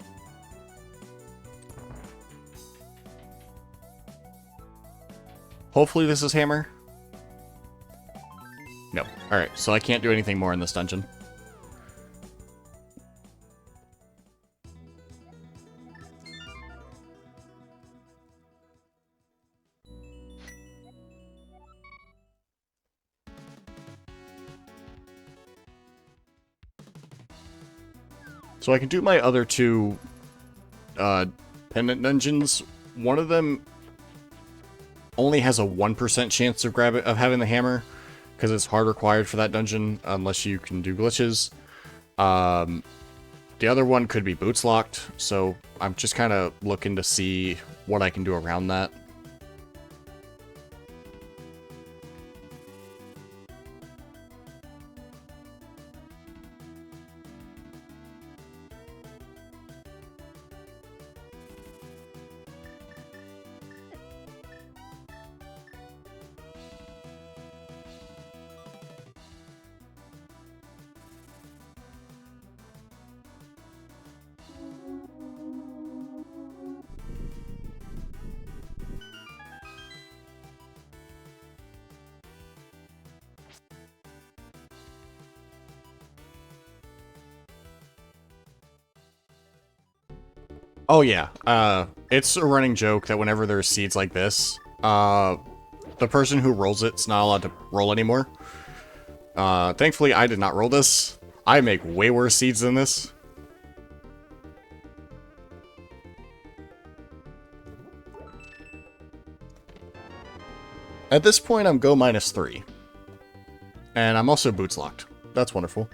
Hopefully this is hammer. No. Alright, so I can't do anything more in this dungeon. So I can do my other 2 pendant dungeons. One of them only has a 1% chance of having the hammer, because it's hard required for that dungeon unless you can do glitches. The other one could be boots locked, so I'm just kind of looking to see what I can do around that. Oh yeah, it's a running joke that whenever there's seeds like this, the person who rolls it's not allowed to roll anymore. Thankfully I did not roll this. I make way worse seeds than this. At this point I'm go -3. And I'm also boots locked. That's wonderful.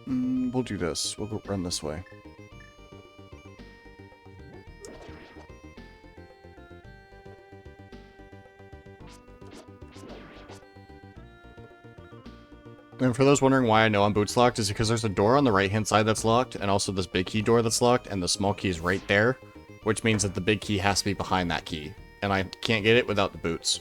We'll do this. We'll go run this way. And for those wondering why I know I'm boots locked, is because there's a door on the right-hand side that's locked, and also this big key door that's locked, and the small key is right there, which means that the big key has to be behind that key, and I can't get it without the boots.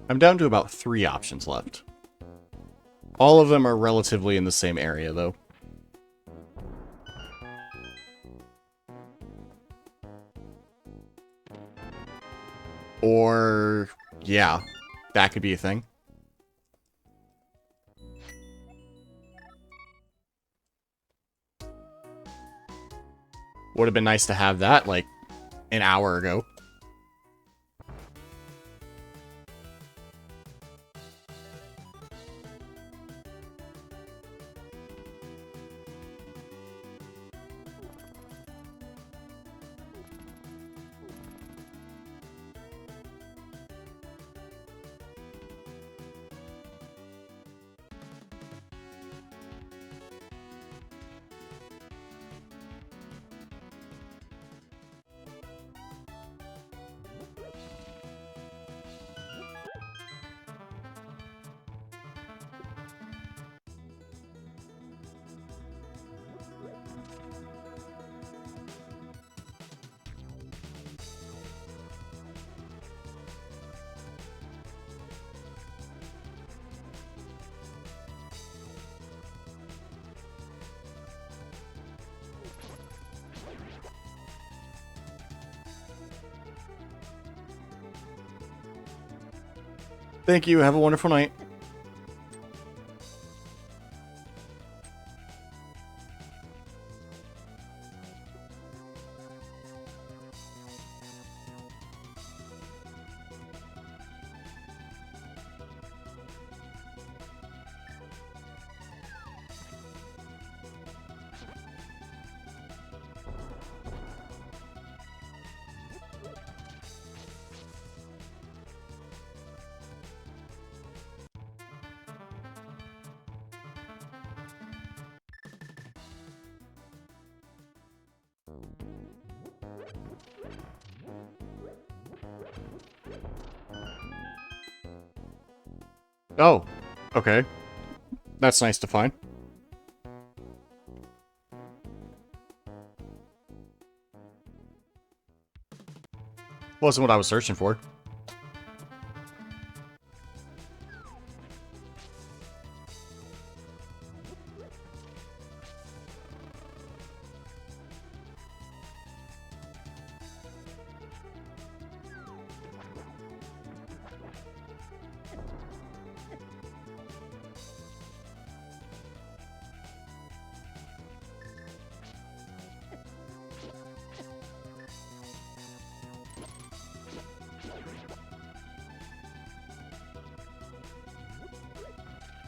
I'm down to about 3 options left. All of them are relatively in the same area, though. Or, yeah, that could be a thing. Would have been nice to have that, like, an hour ago. Thank you. Have a wonderful night. Oh, okay. That's nice to find. Wasn't what I was searching for.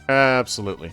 Absolutely.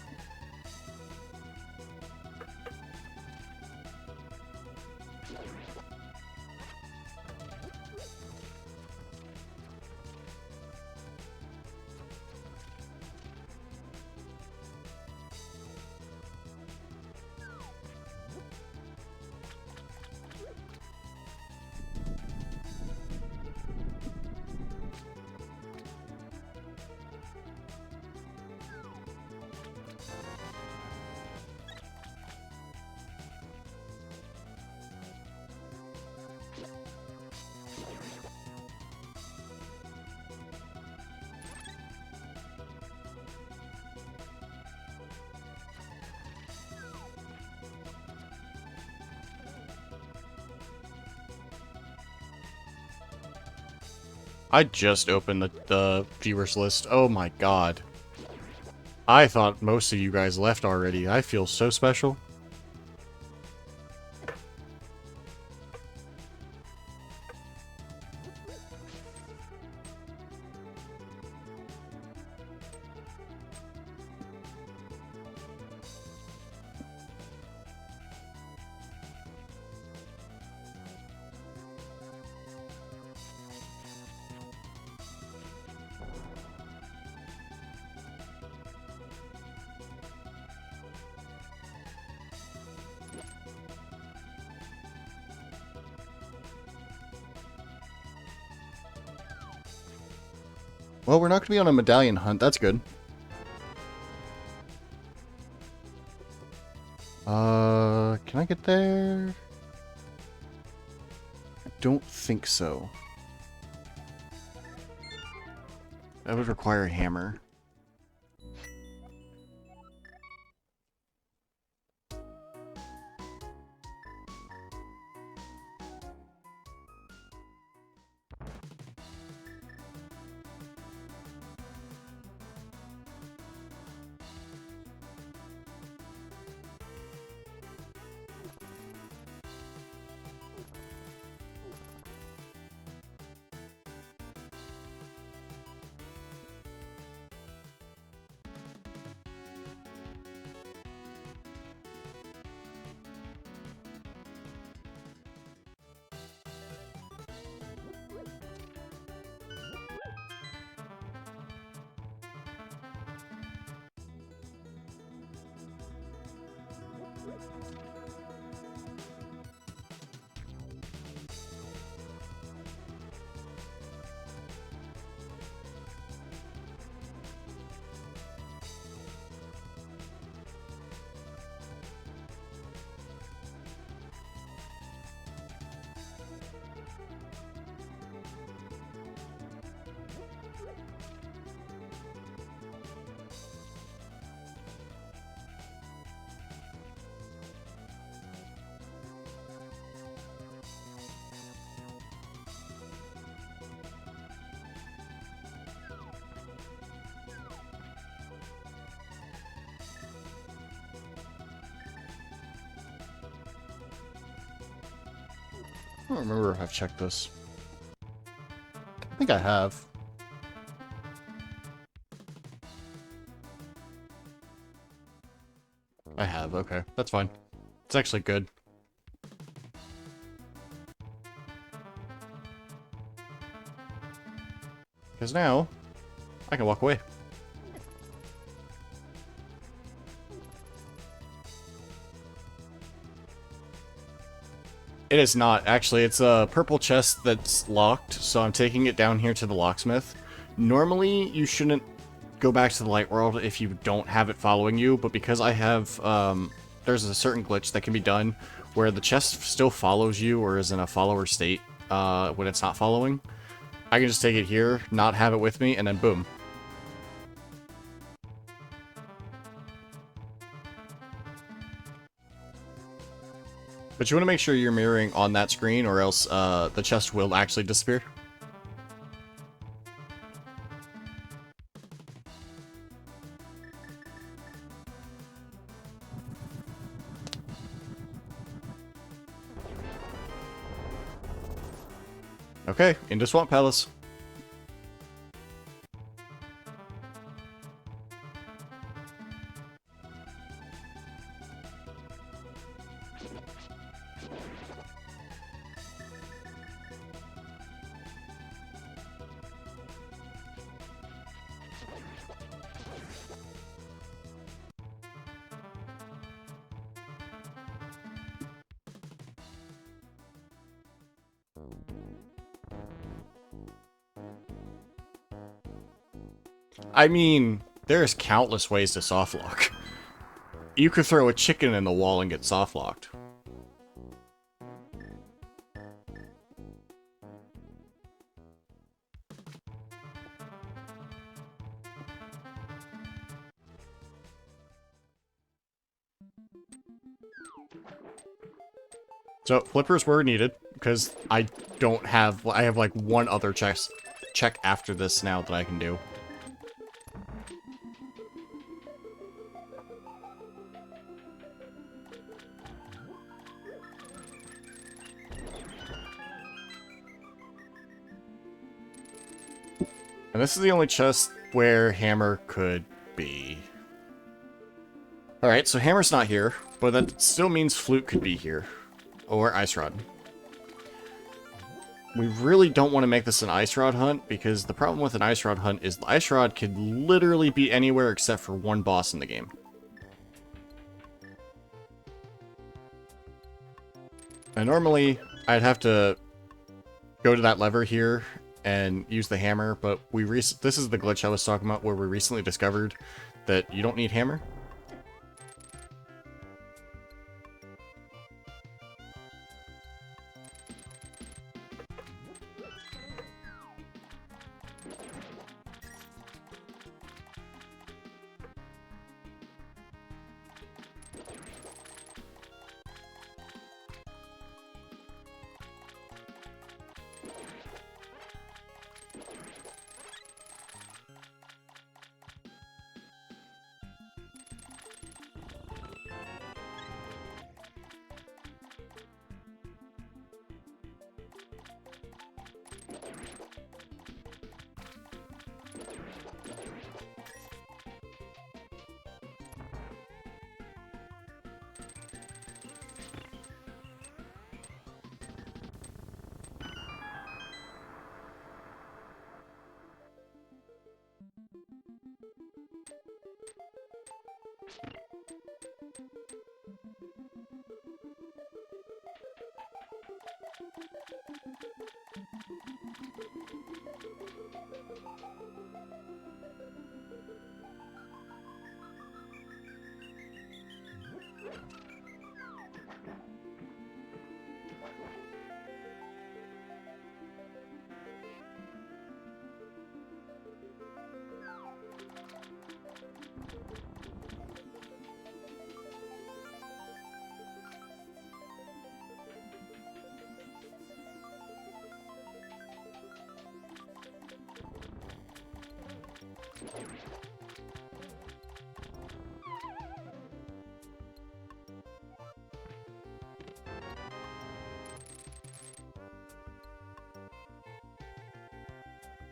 I just opened the viewers list. Oh my god. I thought most of you guys left already. I feel so special. Well, we're not going to be on a medallion hunt. That's good. Can I get there? I don't think so. That would require a hammer. I don't remember if I've checked this. I think I have. I have, okay. That's fine. It's actually good. Because now, I can walk away. It is not. Actually, it's a purple chest that's locked, so I'm taking it down here to the locksmith. Normally, you shouldn't go back to the light world if you don't have it following you, but because I have, there's a certain glitch that can be done where the chest still follows you or is in a follower state when it's not following. I can just take it here, not have it with me, and then boom. But you want to make sure you're mirroring on that screen or else the chest will actually disappear. Okay, into Swamp Palace. I mean, there's countless ways to softlock. You could throw a chicken in the wall and get softlocked. So, flippers were needed, because I don't have... I have, like, one other check after this now that I can do. And this is the only chest where Hammer could be. Alright, so Hammer's not here, but that still means Flute could be here. Or Ice Rod. We really don't want to make this an Ice Rod hunt, because the problem with an Ice Rod hunt is the Ice Rod could literally be anywhere except for one boss in the game. And normally, I'd have to go to that lever here and use the hammer, but this is the glitch I was talking about where we recently discovered that you don't need hammer.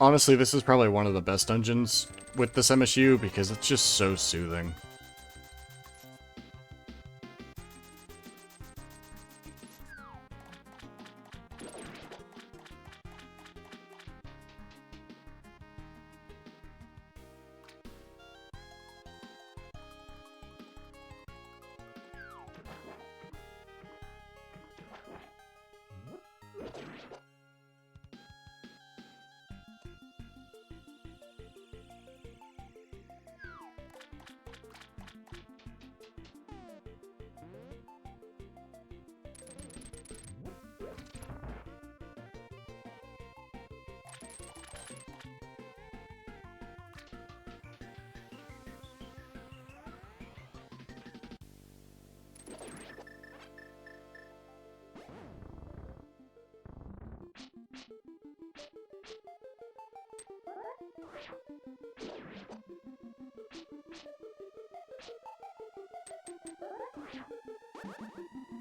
Honestly, this is probably one of the best dungeons with this MSU because it's just so soothing.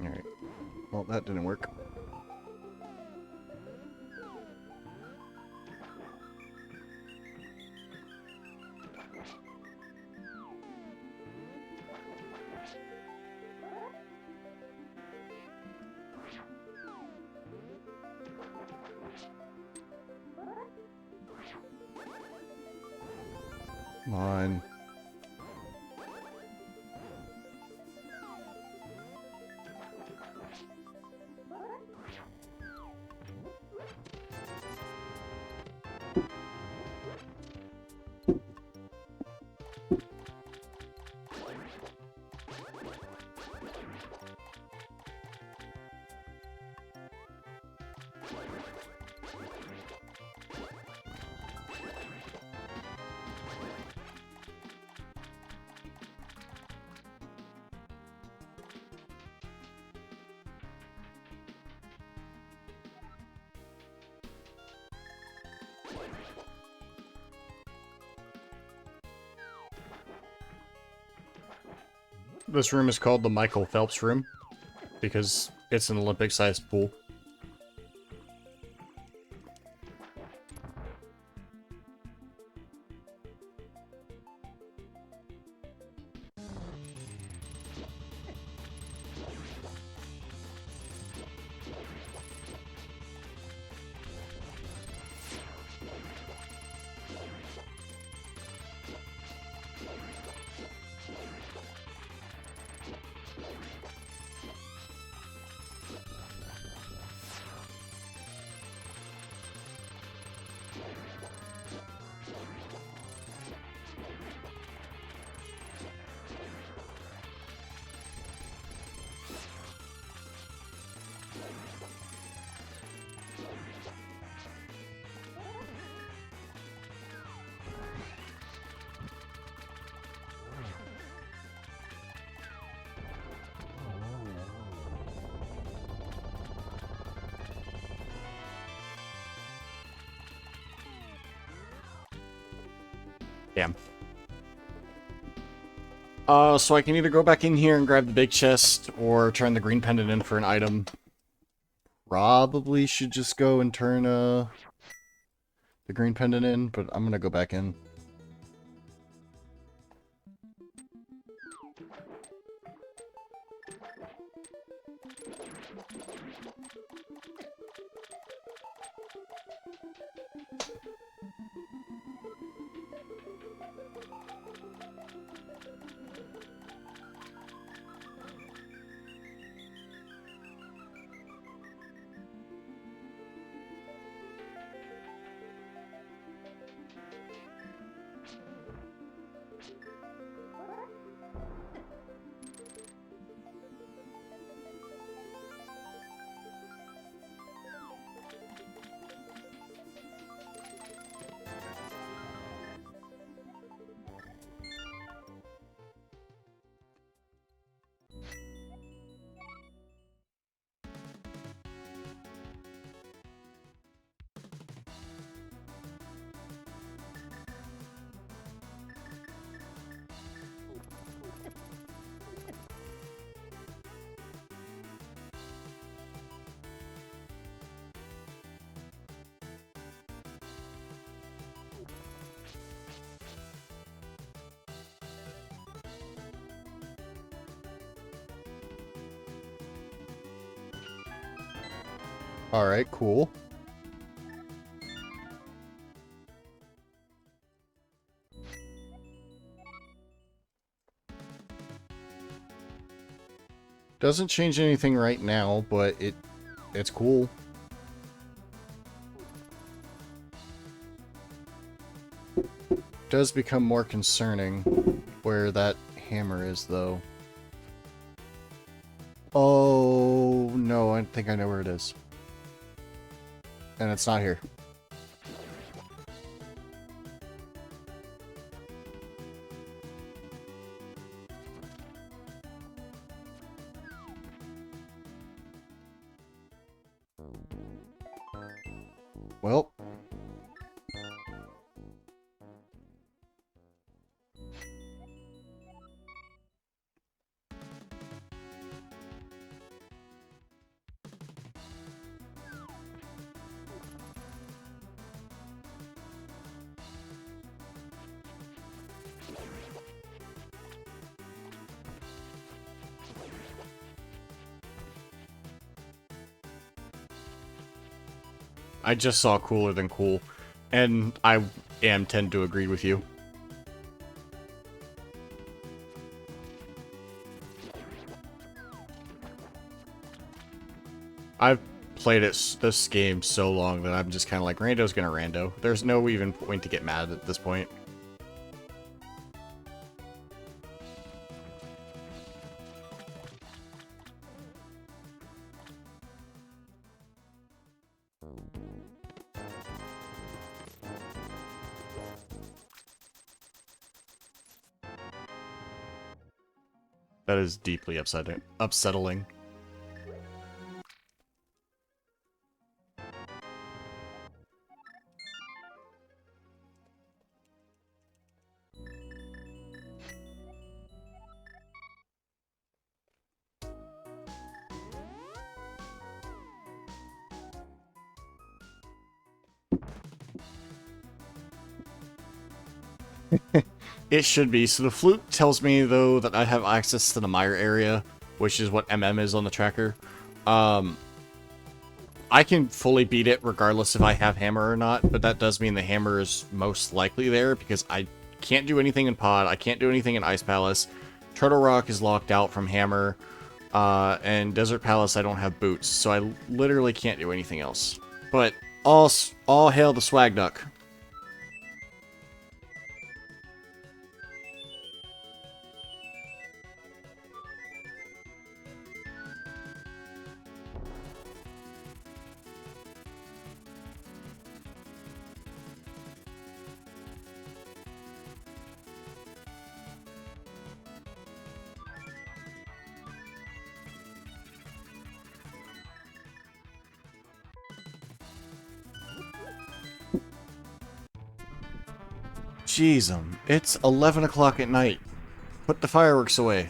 Alright. Well, that didn't work. Come on. This room is called the Michael Phelps room because it's an Olympic-sized pool. Damn. So I can either go back in here and grab the big chest, or turn the green pendant in for an item. Probably should just go and turn, the green pendant in, but I'm gonna go back in. Alright, cool. Doesn't change anything right now, but it's cool. Does become more concerning where that hammer is, though. Oh, no, I think I know where it is. And it's not here. Well. I just saw cooler than cool, and I tend to agree with you. I've played this game so long that I'm just kind of like, rando's gonna rando. There's no even point to get mad at this point. That is deeply upsetting. It should be. So the flute tells me, though, that I have access to the mire area, which is what MM is on the tracker. I can fully beat it regardless if I have hammer or not, but that does mean the hammer is most likely there because I can't do anything in Pod, I can't do anything in Ice Palace, Turtle Rock is locked out from hammer, and Desert Palace I don't have boots, so I literally can't do anything else. But all hail the Swag Duck. Jeez, it's 11 o'clock at night. Put the fireworks away.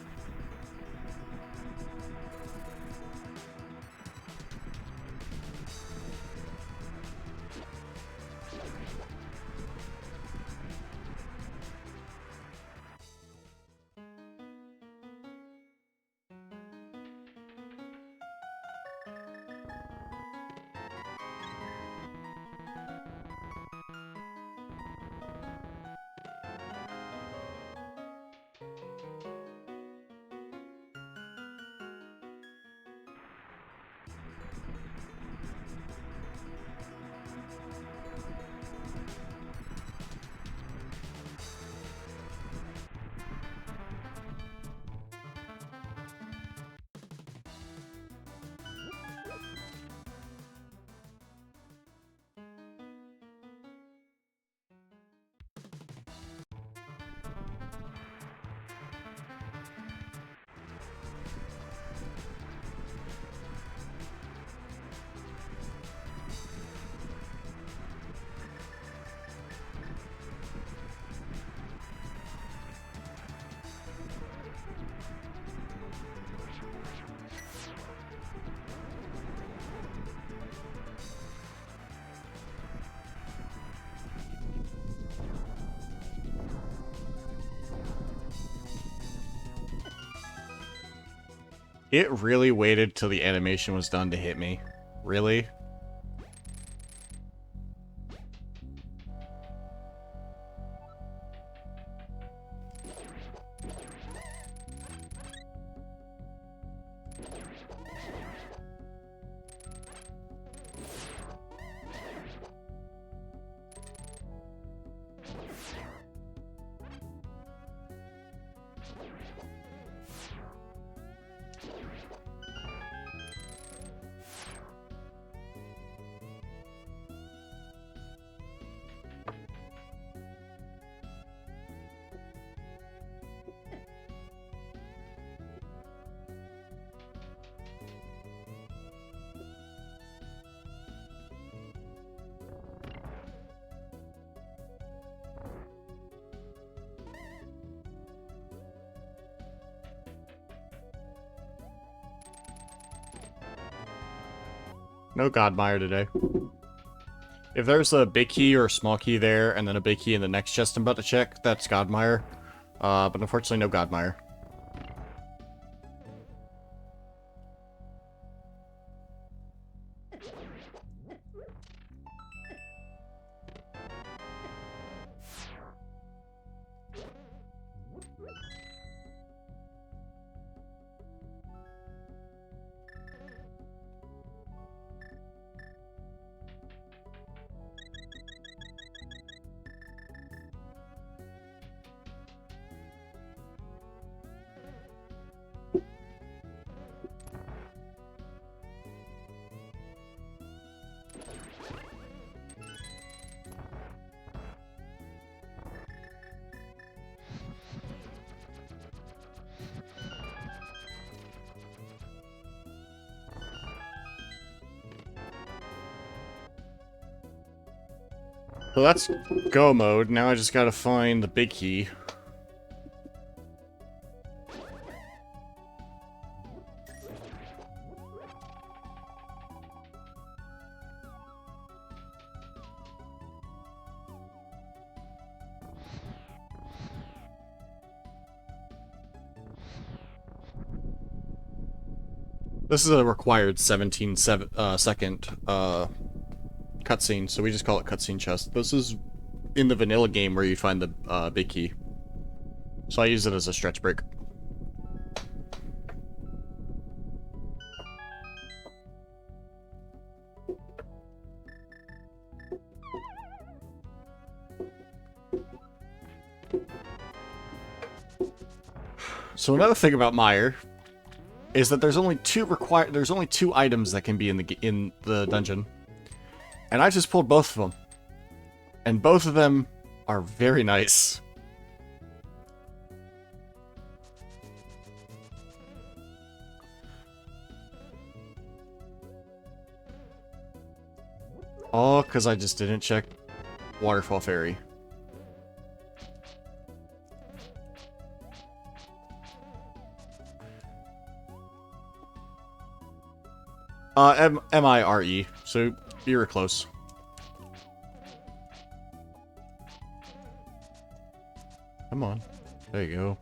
It really waited till the animation was done to hit me. Really? No Godmire today. If there's a big key or a small key there, and then a big key in the next chest I'm about to check, that's Godmire. But unfortunately, no Godmire. So that's go mode. Now I just gotta find the big key. This is a required 17-second cutscene, so we just call it cutscene chest. This is in the vanilla game where you find the big key. So I use it as a stretch break. So another thing about Mire is that there's only two items that can be in the dungeon. And I just pulled both of them. And both of them are very nice. All because I just didn't check Waterfall Fairy. M-I-R-E, so you were close. Come on. There you go.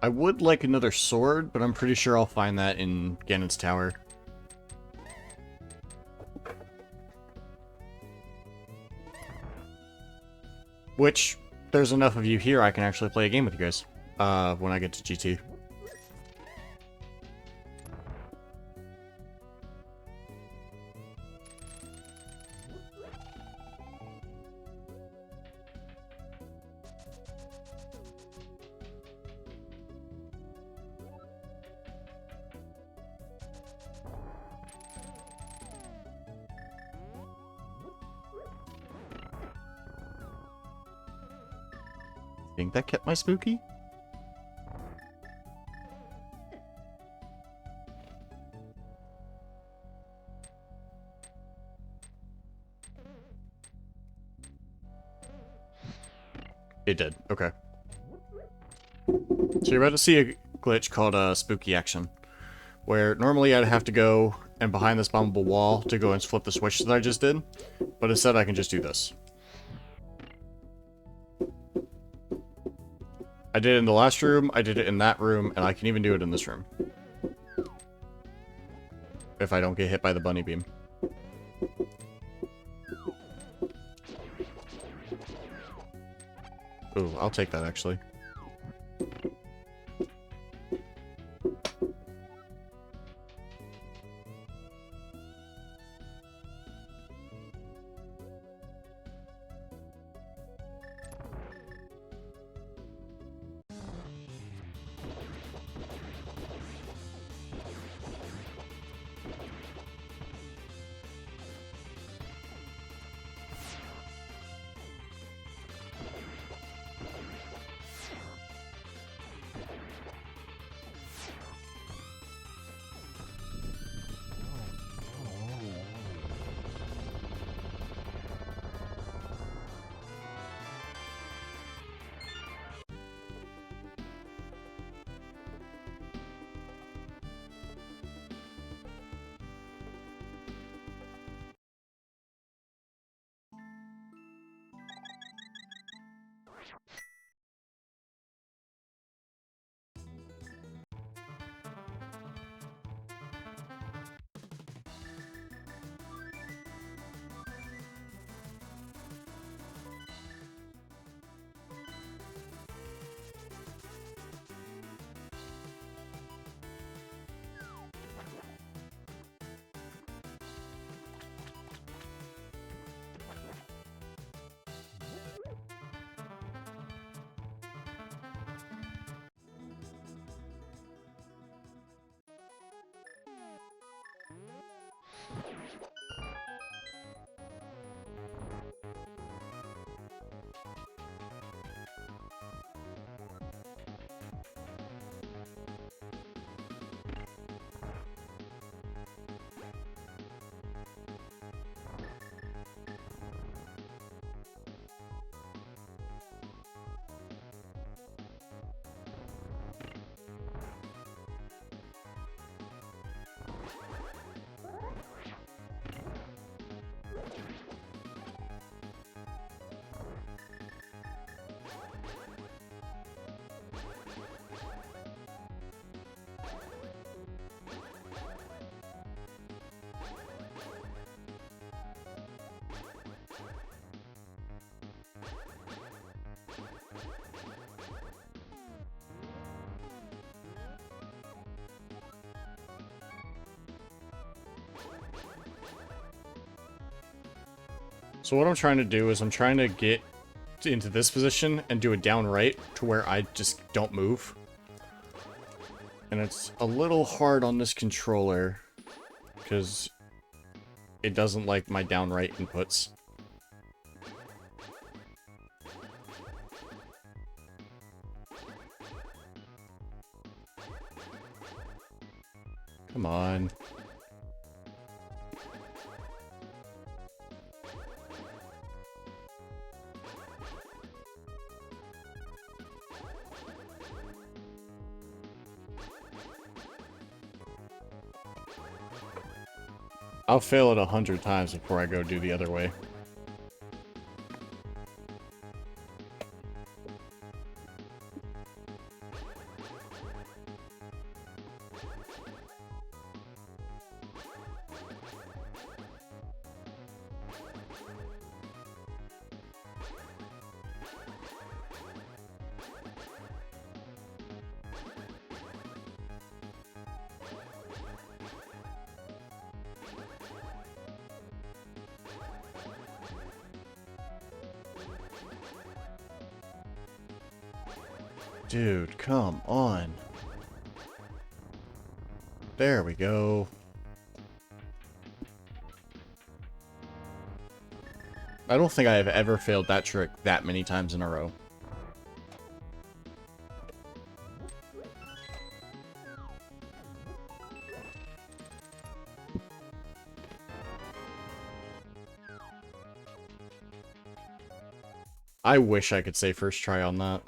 I would like another sword, but I'm pretty sure I'll find that in Ganon's Tower. Which, there's enough of you here I can actually play a game with you guys, when I get to GT. Think that kept my spooky? It did. Okay. So you're about to see a glitch called spooky action, where normally I'd have to go and behind this bombable wall to go and flip the switch that I just did, but instead I can just do this. I did it in the last room, I did it in that room, and I can even do it in this room. If I don't get hit by the bunny beam. Ooh, I'll take that actually. So what I'm trying to do is I'm trying to get into this position and do a down right to where I just don't move. And it's a little hard on this controller because it doesn't like my down right inputs. Come on. I'll fail it 100 times before I go do the other way. Dude, come on. There we go. I don't think I have ever failed that trick that many times in a row. I wish I could say first try on that.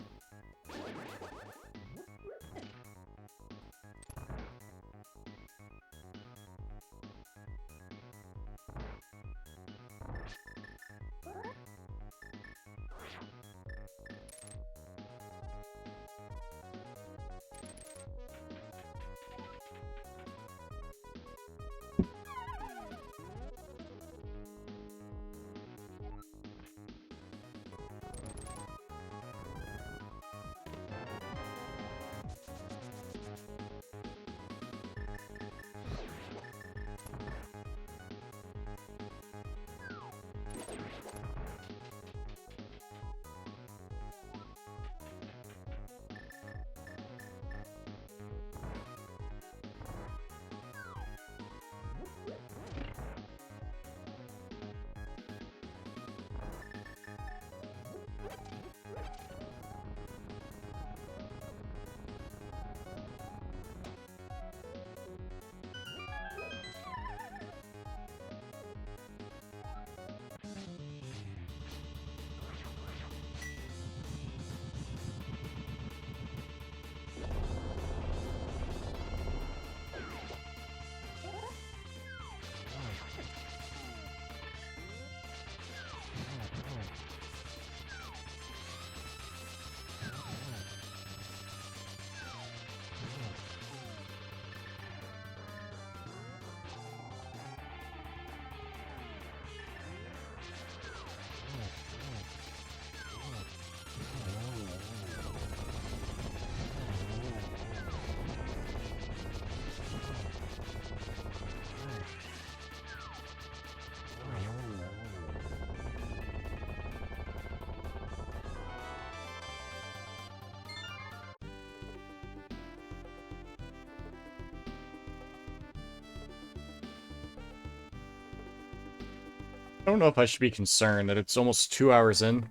I don't know if I should be concerned that it's almost 2 hours in,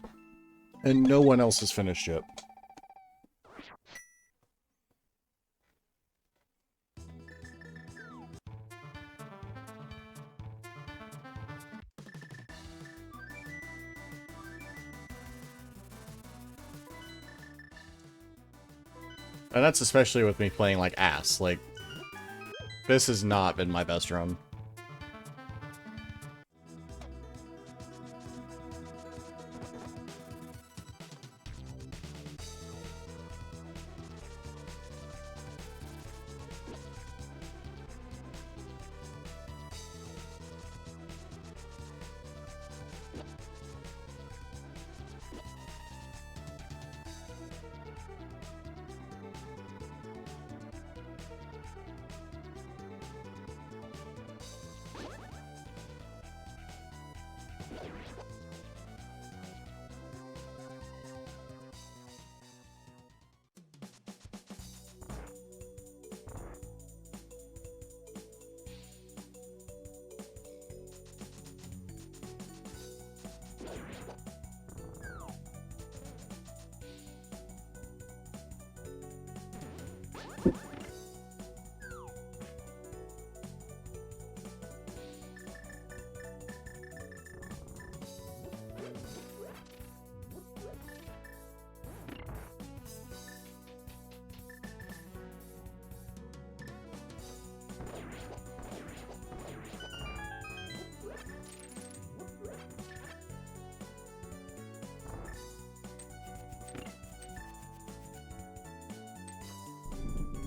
and no one else has finished yet. And that's especially with me playing like ass. Like, this has not been my best run.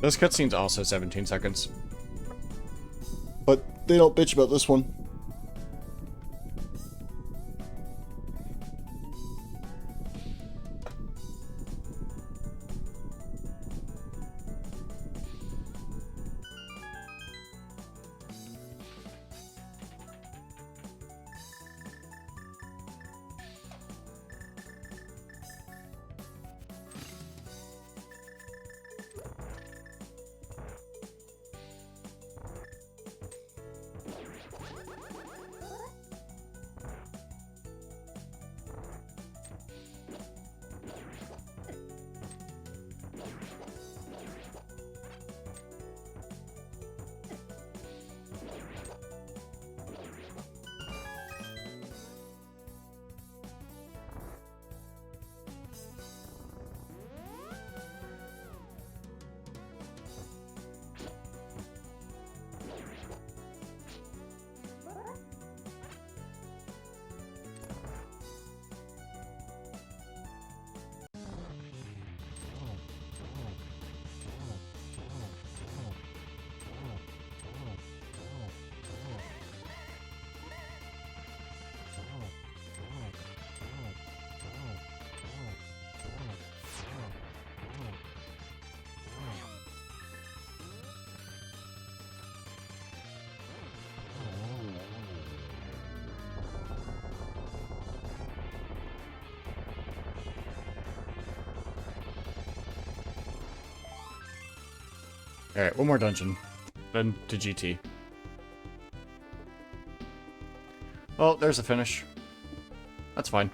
Those cutscenes also 17 seconds. But they don't bitch about this one. Alright, one more dungeon. Then to GT. Oh, there's a finish. That's fine.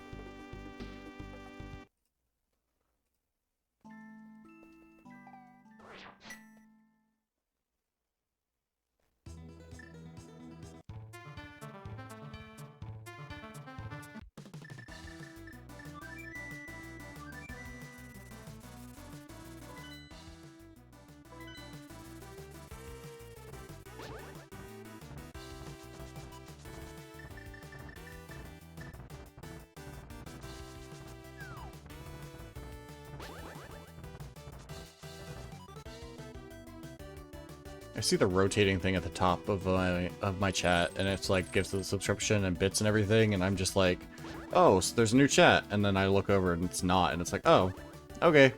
I see the rotating thing at the top of my chat, and it's like gives the subscription and bits and everything, and I'm just like, oh, so there's a new chat, and then I look over and it's not, and it's like, oh, okay.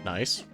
Nice.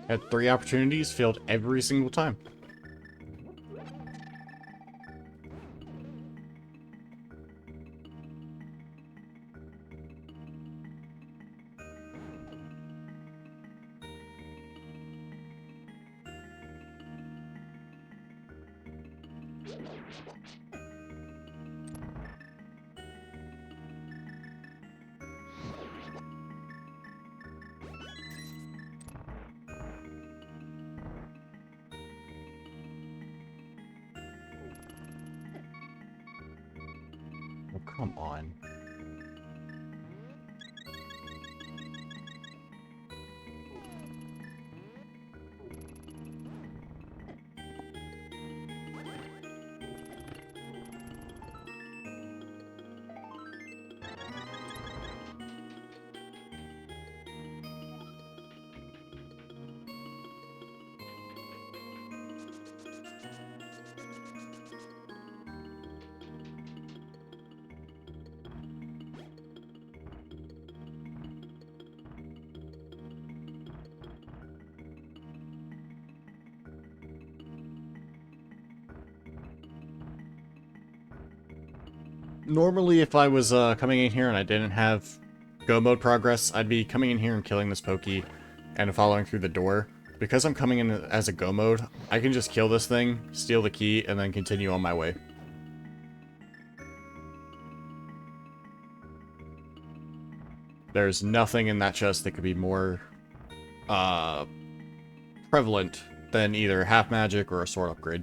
Had 3 opportunities, failed every single time. Oh, come on. Normally, if I was coming in here and I didn't have go mode progress, I'd be coming in here and killing this Pokey and following through the door. Because I'm coming in as a go mode, I can just kill this thing, steal the key, and then continue on my way. There's nothing in that chest that could be more prevalent than either half magic or a sword upgrade.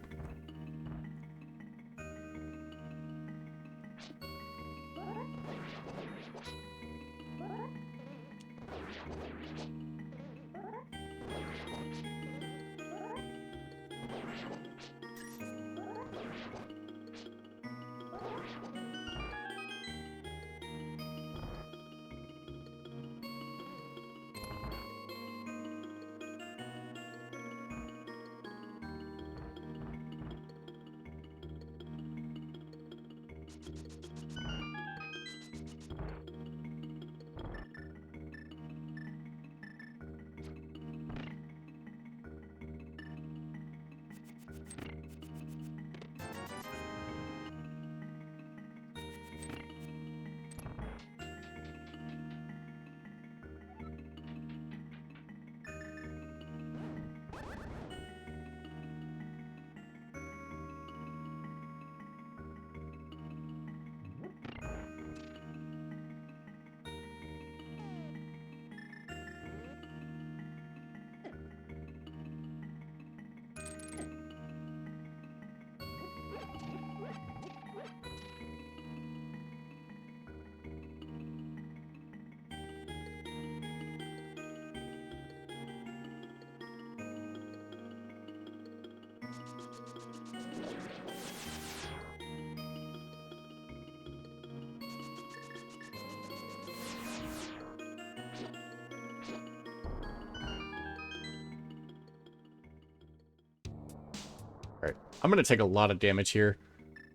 Alright, I'm going to take a lot of damage here.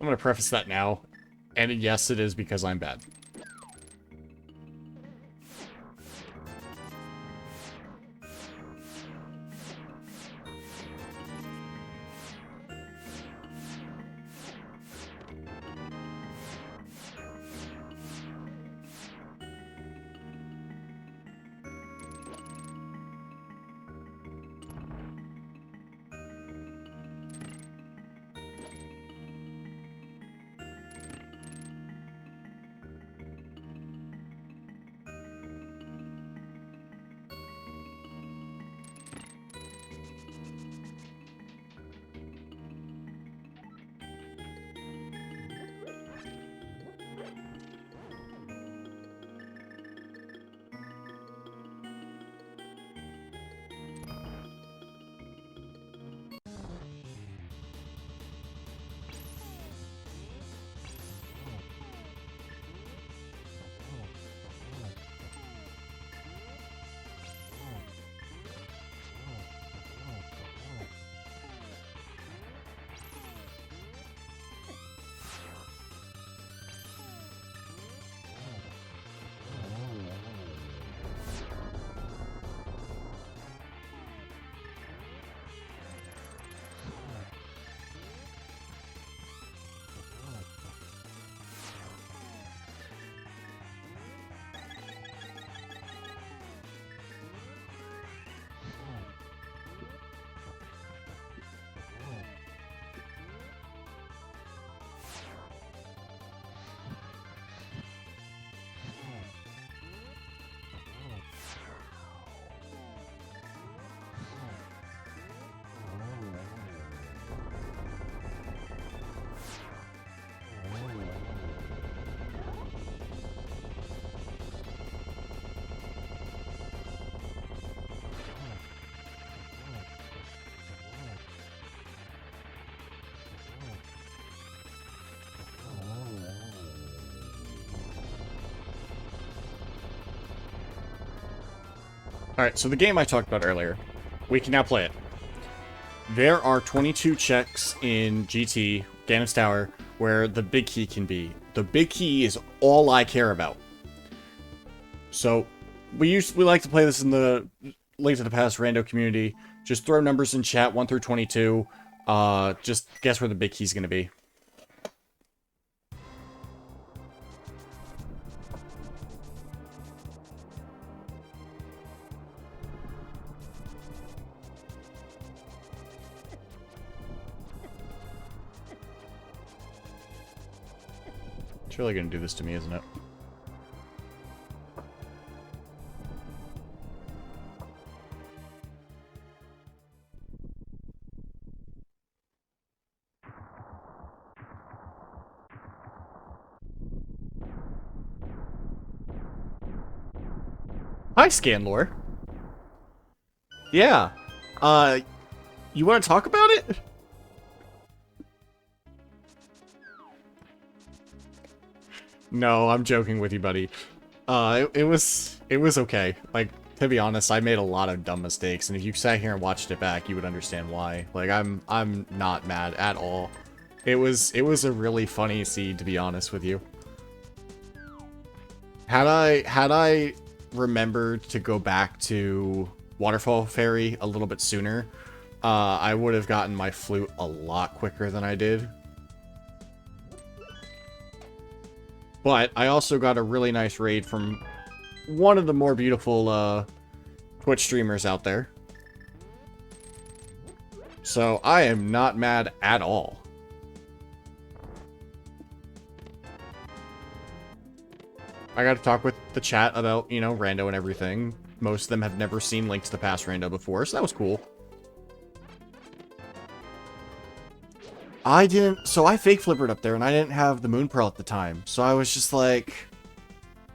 I'm going to preface that now. And yes, it is because I'm bad. Alright, so the game I talked about earlier, we can now play it. There are 22 checks in GT, Ganon's Tower, where the big key can be. The big key is all I care about. So, we like to play this in the Link to the Past rando community. Just throw numbers in chat, 1 through 22. Just guess where the big key's gonna be. It's really gonna do this to me, isn't it? Hi, Scanlore. Yeah. You want to talk about it? No, I'm joking with you, buddy. It was okay. Like, to be honest, I made a lot of dumb mistakes, and if you sat here and watched it back, you would understand why. Like, I'm not mad at all. It was a really funny seed, to be honest with you. Had I remembered to go back to Waterfall Fairy a little bit sooner, I would have gotten my flute a lot quicker than I did. But I also got a really nice raid from one of the more beautiful Twitch streamers out there. So I am not mad at all. I got to talk with the chat about, you know, rando and everything. Most of them have never seen Link to the Past rando before, so that was cool. So I fake flippered up there, and I didn't have the Moon Pearl at the time. So I was just like,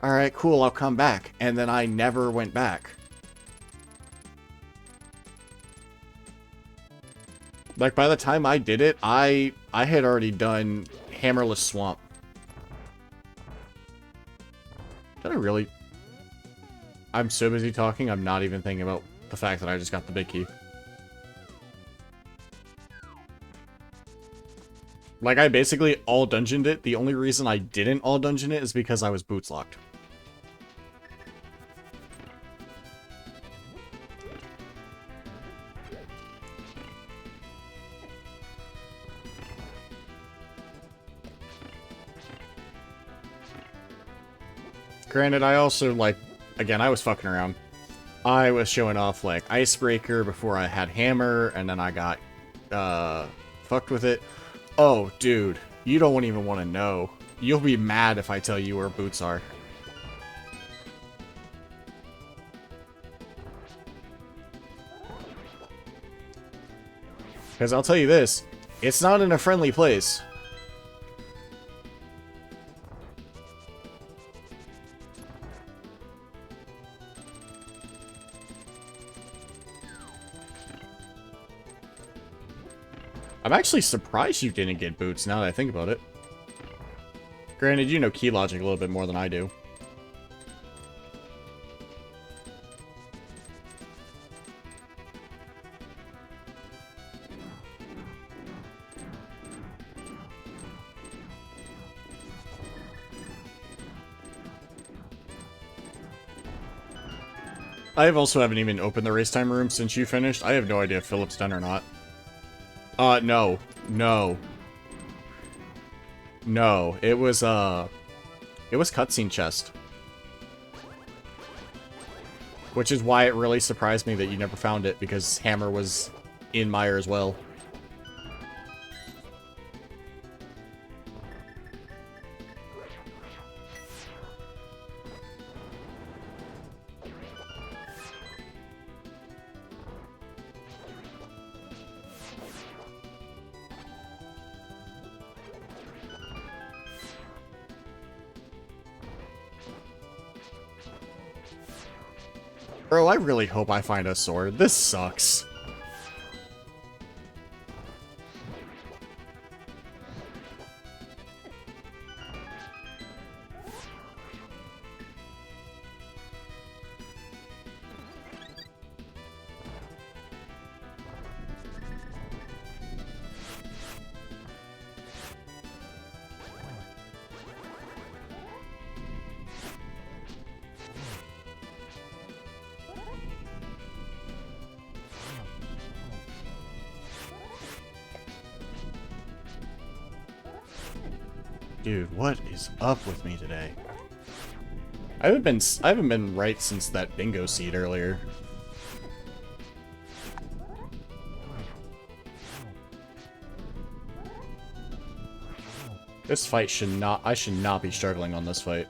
alright, cool, I'll come back. And then I never went back. Like, by the time I did it, I had already done Hammerless Swamp. Did I really? I'm so busy talking, I'm not even thinking about the fact that I just got the big key. Like, I basically all-dungeoned it. The only reason I didn't all-dungeon it is because I was boots locked. Granted, I also, like, again, I was fucking around. I was showing off, like, Icebreaker before I had Hammer, and then I got, fucked with it. Oh, dude, you don't even want to know. You'll be mad if I tell you where boots are. Because I'll tell you this, it's not in a friendly place. I'm actually surprised you didn't get boots now that I think about it. Granted, you know key logic a little bit more than I do. I also haven't even opened the race time room since you finished. I have no idea if Philip's done or not. No. No. No. It was cutscene chest. Which is why it really surprised me that you never found it, because Hammer was in Mire as well. Bro, I really hope I find a sword. This sucks. Dude, what is up with me today? I haven't been right since that bingo seed earlier. This fight I should not be struggling on this fight.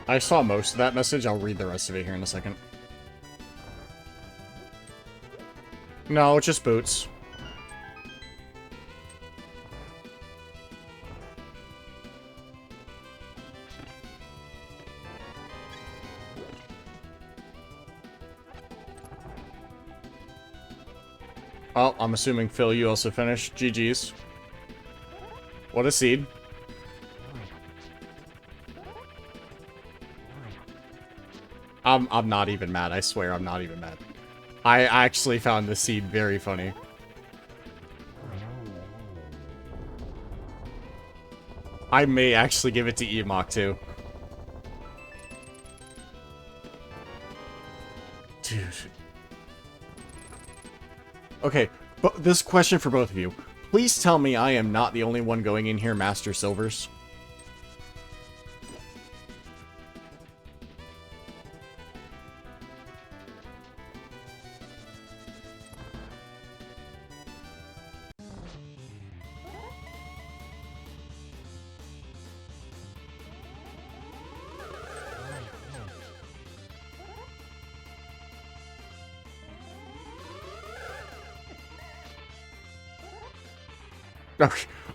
I saw most of that message. I'll read the rest of it here in a second. No, it's just boots. Oh, I'm assuming, Phil, you also finished. GG's. What a seed. I'm not even mad. I swear I'm not even mad. I actually found this seed very funny. I may actually give it to Emok too. Dude. Okay, but this question for both of you. Please tell me I am not the only one going in here Master Silvers.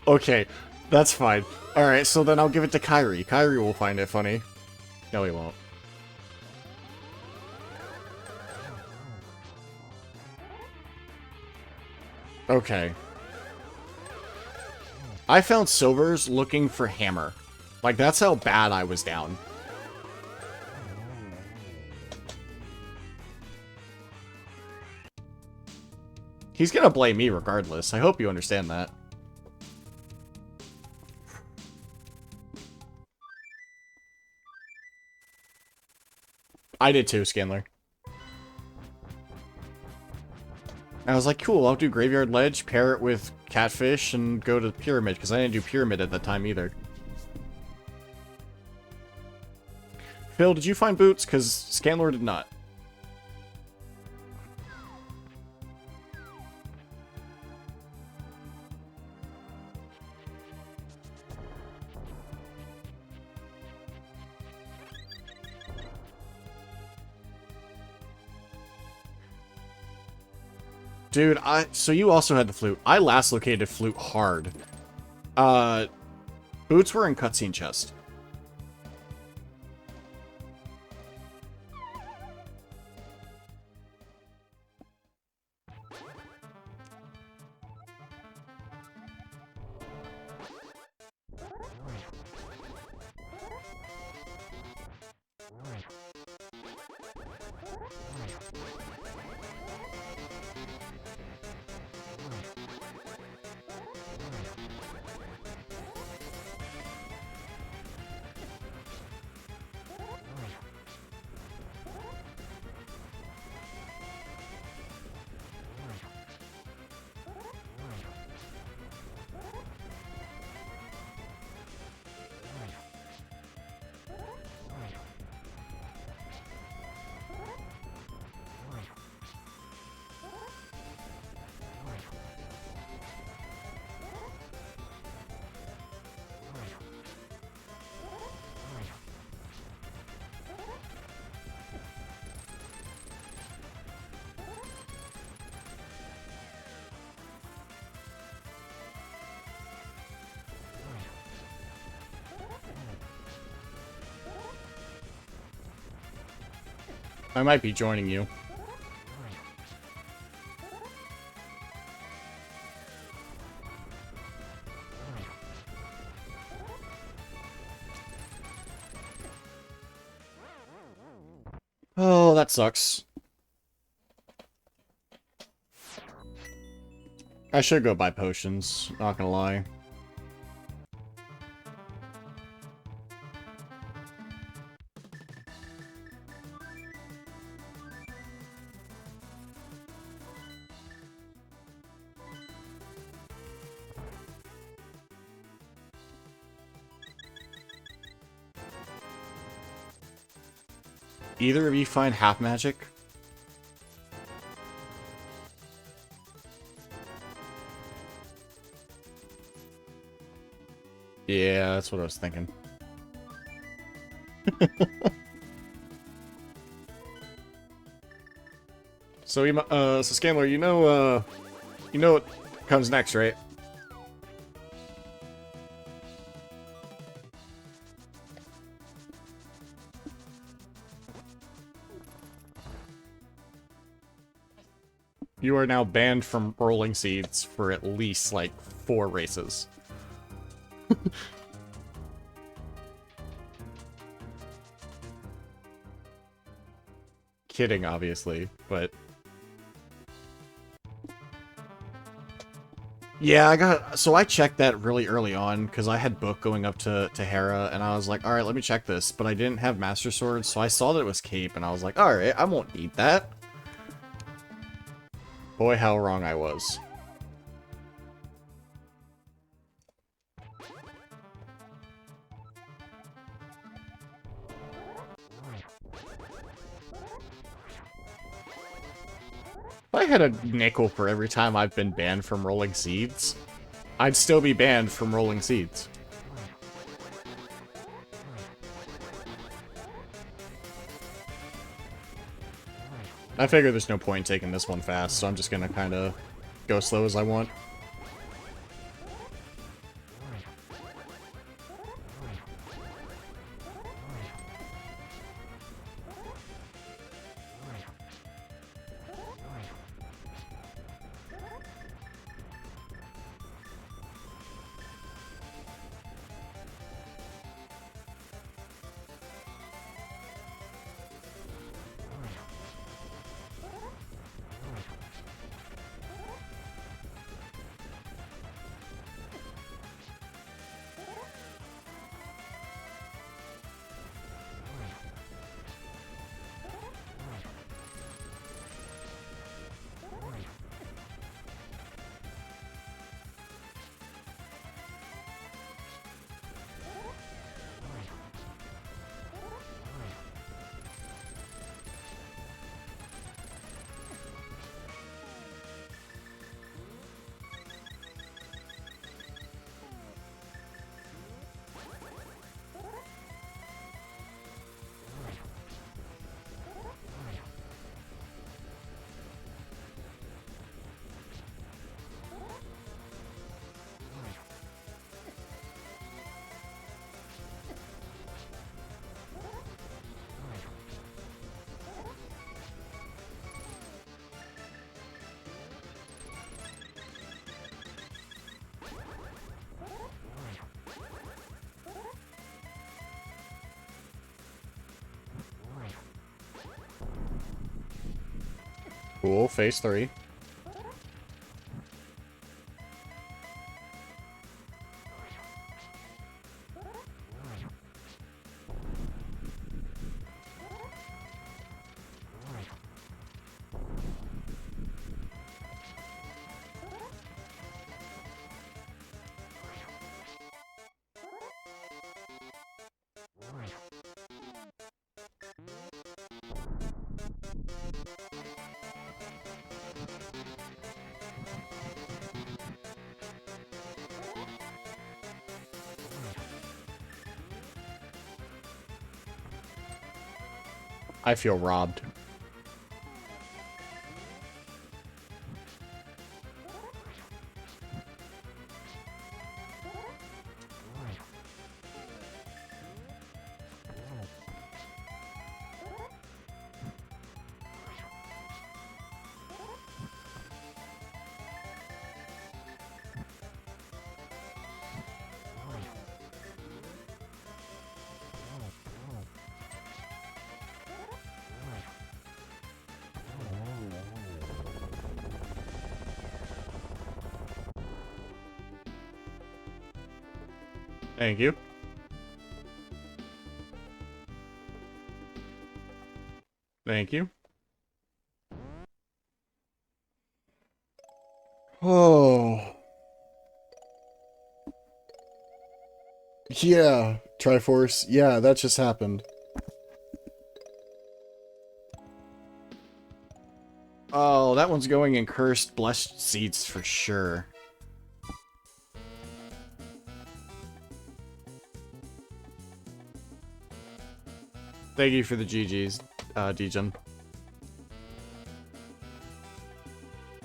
Okay, that's fine. Alright, so then I'll give it to Kairi. Kairi will find it funny. No, he won't. Okay. I found Silvers looking for Hammer. Like, that's how bad I was down. He's gonna blame me regardless. I hope you understand that. I did too, Scanler. I was like, cool, I'll do Graveyard Ledge, pair it with Catfish, and go to Pyramid, because I didn't do Pyramid at that time either. Phil, did you find Boots? Because Scanler did not. Dude, so you also had the flute. I last located flute hard. Boots were in cutscene chest. I might be joining you. Oh, that sucks. I should go buy potions, not gonna lie. Either of you find half magic? Yeah, that's what I was thinking. So, Scanler, you know what comes next, right? You are now banned from Rolling Seeds for at least, like, 4 races. Kidding, obviously, but... Yeah, so I checked that really early on, because I had Book going up to Hera, and I was like, alright, let me check this, but I didn't have Master Sword, so I saw that it was Cape, and I was like, alright, I won't need that. Boy, how wrong I was. If I had a nickel for every time I've been banned from Rolling Seeds, I'd still be banned from Rolling Seeds. I figure there's no point in taking this one fast, so I'm just gonna kind of go slow as I want. Cool, phase 3. I feel robbed. Thank you. Thank you. Oh. Yeah, Triforce. Yeah, that just happened. Oh, that one's going in cursed, blessed seats for sure. Thank you for the GGs, Degen.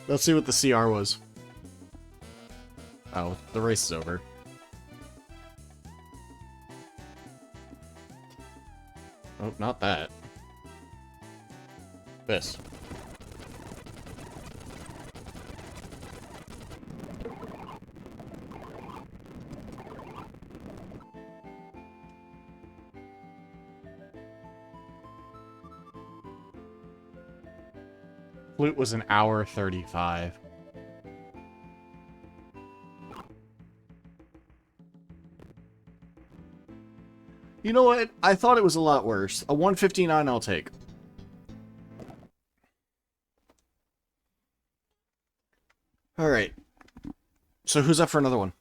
Let's see what the CR was. Oh, the race is over. Oh, not that. This. Flute was an hour 35. You know what? I thought it was a lot worse. A 159 I'll take. Alright. So who's up for another one?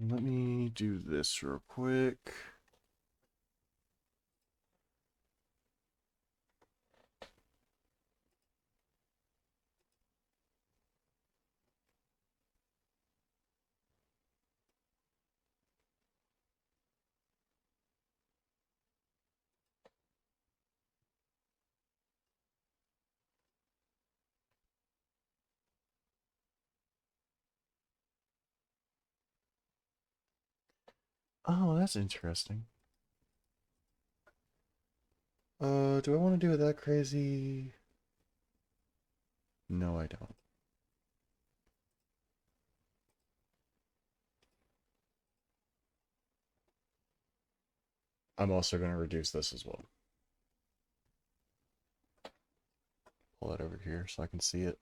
Let me do this real quick. Oh, that's interesting. Do I want to do it that crazy? No, I don't. I'm also going to reduce this as well. Pull that over here so I can see it.